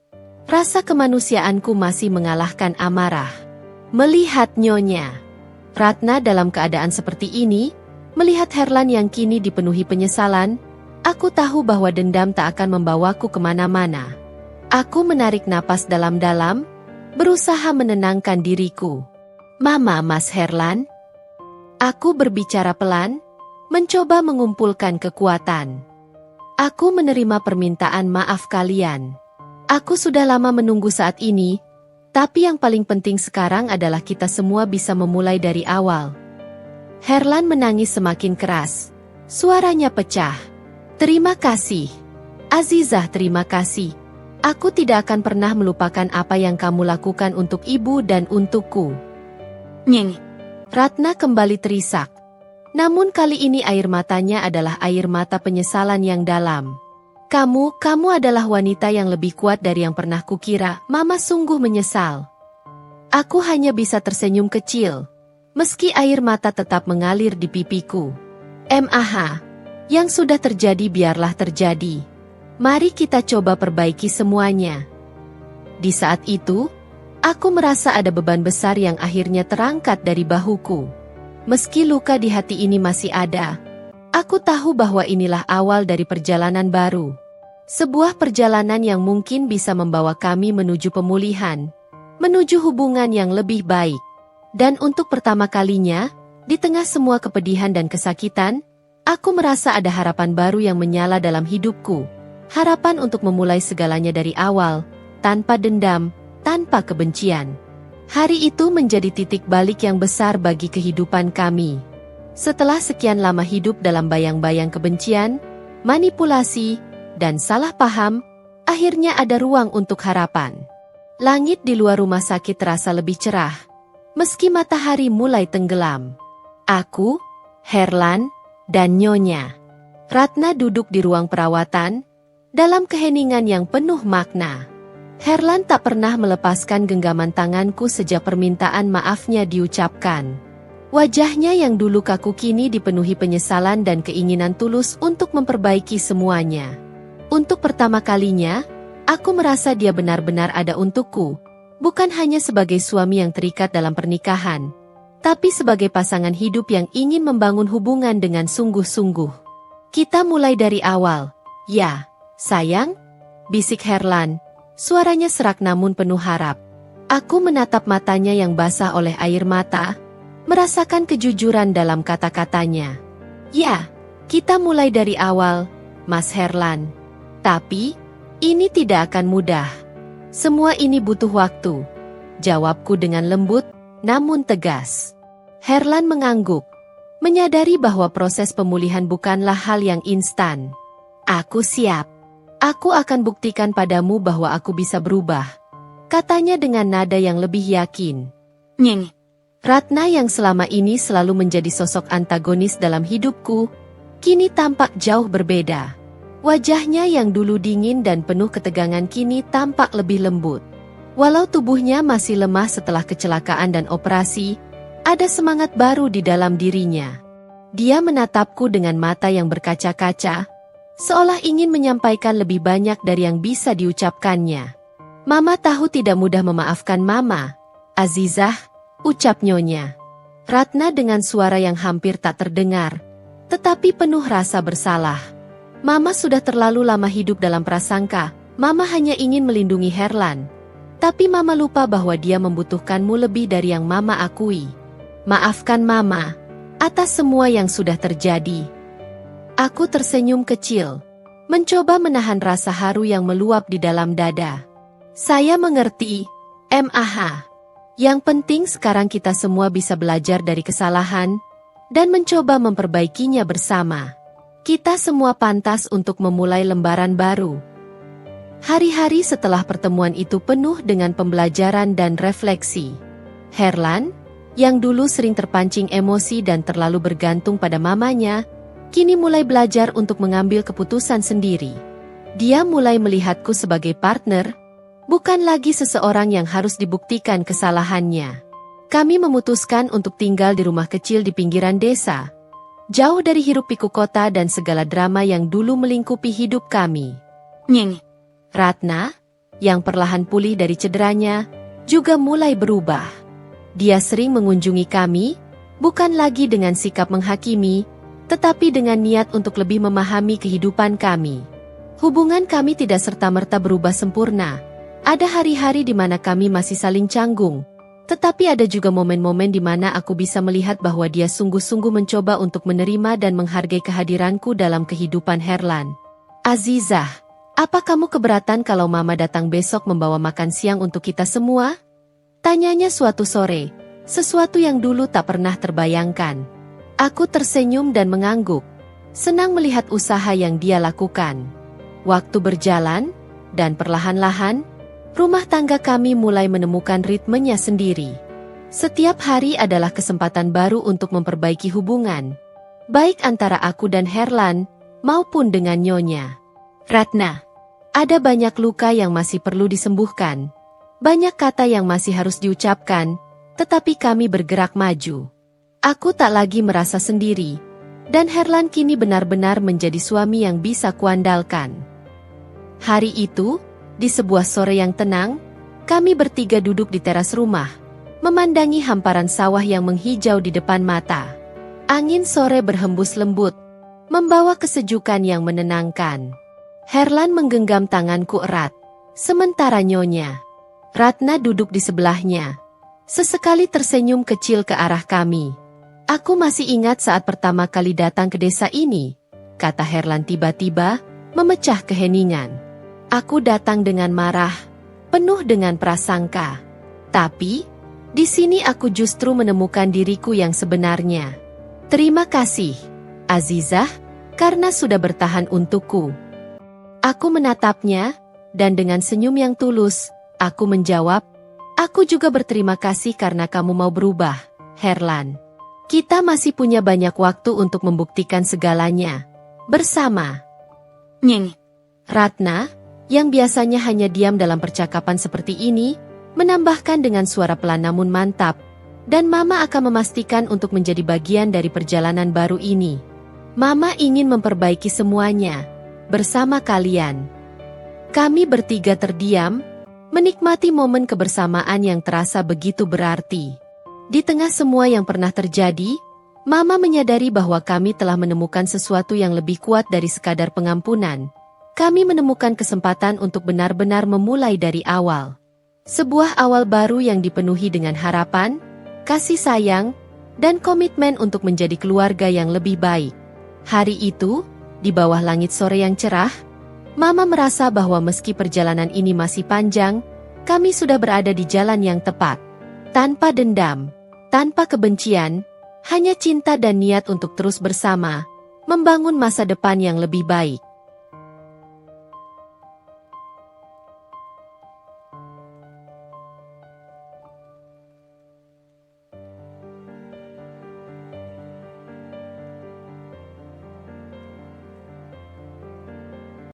rasa kemanusiaanku masih mengalahkan amarah. Melihat Nyonya Ratna dalam keadaan seperti ini, melihat Herlan yang kini dipenuhi penyesalan, aku tahu bahwa dendam tak akan membawaku kemana-mana. Aku menarik napas dalam-dalam, berusaha menenangkan diriku. Mama, Mas Herlan. Aku berbicara pelan, mencoba mengumpulkan kekuatan. Aku menerima permintaan maaf kalian. Aku sudah lama menunggu saat ini, tapi yang paling penting sekarang adalah kita semua bisa memulai dari awal. Herlan menangis semakin keras. Suaranya pecah. Terima kasih. Azizah, terima kasih. Aku tidak akan pernah melupakan apa yang kamu lakukan untuk ibu dan untukku. Nyeng. Ratna kembali terisak. Namun kali ini air matanya adalah air mata penyesalan yang dalam. Kamu adalah wanita yang lebih kuat dari yang pernah kukira. Mama sungguh menyesal. Aku hanya bisa tersenyum kecil, meski air mata tetap mengalir di pipiku. MAH, yang sudah terjadi biarlah terjadi. Mari kita coba perbaiki semuanya. Di saat itu, aku merasa ada beban besar yang akhirnya terangkat dari bahuku. Meski luka di hati ini masih ada, aku tahu bahwa inilah awal dari perjalanan baru. Sebuah perjalanan yang mungkin bisa membawa kami menuju pemulihan, menuju hubungan yang lebih baik. Dan untuk pertama kalinya, di tengah semua kepedihan dan kesakitan, aku merasa ada harapan baru yang menyala dalam hidupku. Harapan untuk memulai segalanya dari awal, tanpa dendam, tanpa kebencian. Hari itu menjadi titik balik yang besar bagi kehidupan kami. Setelah sekian lama hidup dalam bayang-bayang kebencian, manipulasi, dan salah paham, akhirnya ada ruang untuk harapan. Langit di luar rumah sakit terasa lebih cerah, meski matahari mulai tenggelam. Aku, Herlan, dan Nyonya Ratna duduk di ruang perawatan, dalam keheningan yang penuh makna. Herlan tak pernah melepaskan genggaman tanganku sejak permintaan maafnya diucapkan. Wajahnya yang dulu kaku kini dipenuhi penyesalan dan keinginan tulus untuk memperbaiki semuanya. Untuk pertama kalinya, aku merasa dia benar-benar ada untukku, bukan hanya sebagai suami yang terikat dalam pernikahan, tapi sebagai pasangan hidup yang ingin membangun hubungan dengan sungguh-sungguh. Kita mulai dari awal. Ya, sayang, bisik Herlan, suaranya serak namun penuh harap. Aku menatap matanya yang basah oleh air mata, merasakan kejujuran dalam kata-katanya. Ya, kita mulai dari awal, Mas Herlan. Tapi, ini tidak akan mudah. Semua ini butuh waktu. Jawabku dengan lembut, namun tegas. Herlan mengangguk, menyadari bahwa proses pemulihan bukanlah hal yang instan. Aku siap. Aku akan buktikan padamu bahwa aku bisa berubah. Katanya dengan nada yang lebih yakin. Nyeng. Ratna yang selama ini selalu menjadi sosok antagonis dalam hidupku, kini tampak jauh berbeda. Wajahnya yang dulu dingin dan penuh ketegangan kini tampak lebih lembut. Walau tubuhnya masih lemah setelah kecelakaan dan operasi, ada semangat baru di dalam dirinya. Dia menatapku dengan mata yang berkaca-kaca, seolah ingin menyampaikan lebih banyak dari yang bisa diucapkannya. Mama tahu tidak mudah memaafkan Mama. Azizah, ucap Nyonya Ratna dengan suara yang hampir tak terdengar, tetapi penuh rasa bersalah. Mama sudah terlalu lama hidup dalam prasangka, Mama hanya ingin melindungi Herlan. Tapi Mama lupa bahwa dia membutuhkanmu lebih dari yang Mama akui. Maafkan Mama atas semua yang sudah terjadi. Aku tersenyum kecil, mencoba menahan rasa haru yang meluap di dalam dada. Saya mengerti, MAH. Yang penting sekarang kita semua bisa belajar dari kesalahan dan mencoba memperbaikinya bersama. Kita semua pantas untuk memulai lembaran baru. Hari-hari setelah pertemuan itu penuh dengan pembelajaran dan refleksi. Herlan, yang dulu sering terpancing emosi dan terlalu bergantung pada mamanya, kini mulai belajar untuk mengambil keputusan sendiri. Dia mulai melihatku sebagai partner, bukan lagi seseorang yang harus dibuktikan kesalahannya. Kami memutuskan untuk tinggal di rumah kecil di pinggiran desa, jauh dari hiruk-pikuk kota dan segala drama yang dulu melingkupi hidup kami. Nyeng. Ratna, yang perlahan pulih dari cederanya, juga mulai berubah. Dia sering mengunjungi kami, bukan lagi dengan sikap menghakimi, tetapi dengan niat untuk lebih memahami kehidupan kami. Hubungan kami tidak serta-merta berubah sempurna. Ada hari-hari di mana kami masih saling canggung, tetapi ada juga momen-momen di mana aku bisa melihat bahwa dia sungguh-sungguh mencoba untuk menerima dan menghargai kehadiranku dalam kehidupan Herlan. Azizah, apa kamu keberatan kalau Mama datang besok membawa makan siang untuk kita semua? Tanyanya suatu sore, sesuatu yang dulu tak pernah terbayangkan. Aku tersenyum dan mengangguk, senang melihat usaha yang dia lakukan. Waktu berjalan, dan perlahan-lahan, rumah tangga kami mulai menemukan ritmenya sendiri. Setiap hari adalah kesempatan baru untuk memperbaiki hubungan, baik antara aku dan Herlan, maupun dengan Nyonya Ratna. Ada banyak luka yang masih perlu disembuhkan, banyak kata yang masih harus diucapkan, tetapi kami bergerak maju. Aku tak lagi merasa sendiri, dan Herlan kini benar-benar menjadi suami yang bisa kuandalkan. Hari itu, di sebuah sore yang tenang, kami bertiga duduk di teras rumah, memandangi hamparan sawah yang menghijau di depan mata. Angin sore berhembus lembut, membawa kesejukan yang menenangkan. Herlan menggenggam tanganku erat, sementara Nyonya Ratna duduk di sebelahnya. Sesekali tersenyum kecil ke arah kami. Aku masih ingat saat pertama kali datang ke desa ini, kata Herlan tiba-tiba, memecah keheningan. Aku datang dengan marah, penuh dengan prasangka. Tapi, di sini aku justru menemukan diriku yang sebenarnya. Terima kasih, Azizah, karena sudah bertahan untukku. Aku menatapnya, dan dengan senyum yang tulus, aku menjawab, aku juga berterima kasih karena kamu mau berubah, Herlan. Kita masih punya banyak waktu untuk membuktikan segalanya. Bersama. Nyeng. Ratna, yang biasanya hanya diam dalam percakapan seperti ini, menambahkan dengan suara pelan namun mantap, dan Mama akan memastikan untuk menjadi bagian dari perjalanan baru ini. Mama ingin memperbaiki semuanya, bersama kalian. Kami bertiga terdiam, menikmati momen kebersamaan yang terasa begitu berarti. Di tengah semua yang pernah terjadi, Mama menyadari bahwa kami telah menemukan sesuatu yang lebih kuat dari sekadar pengampunan. Kami menemukan kesempatan untuk benar-benar memulai dari awal. Sebuah awal baru yang dipenuhi dengan harapan, kasih sayang, dan komitmen untuk menjadi keluarga yang lebih baik. Hari itu, di bawah langit sore yang cerah, Mama merasa bahwa meski perjalanan ini masih panjang, kami sudah berada di jalan yang tepat. Tanpa dendam, tanpa kebencian, hanya cinta dan niat untuk terus bersama, membangun masa depan yang lebih baik.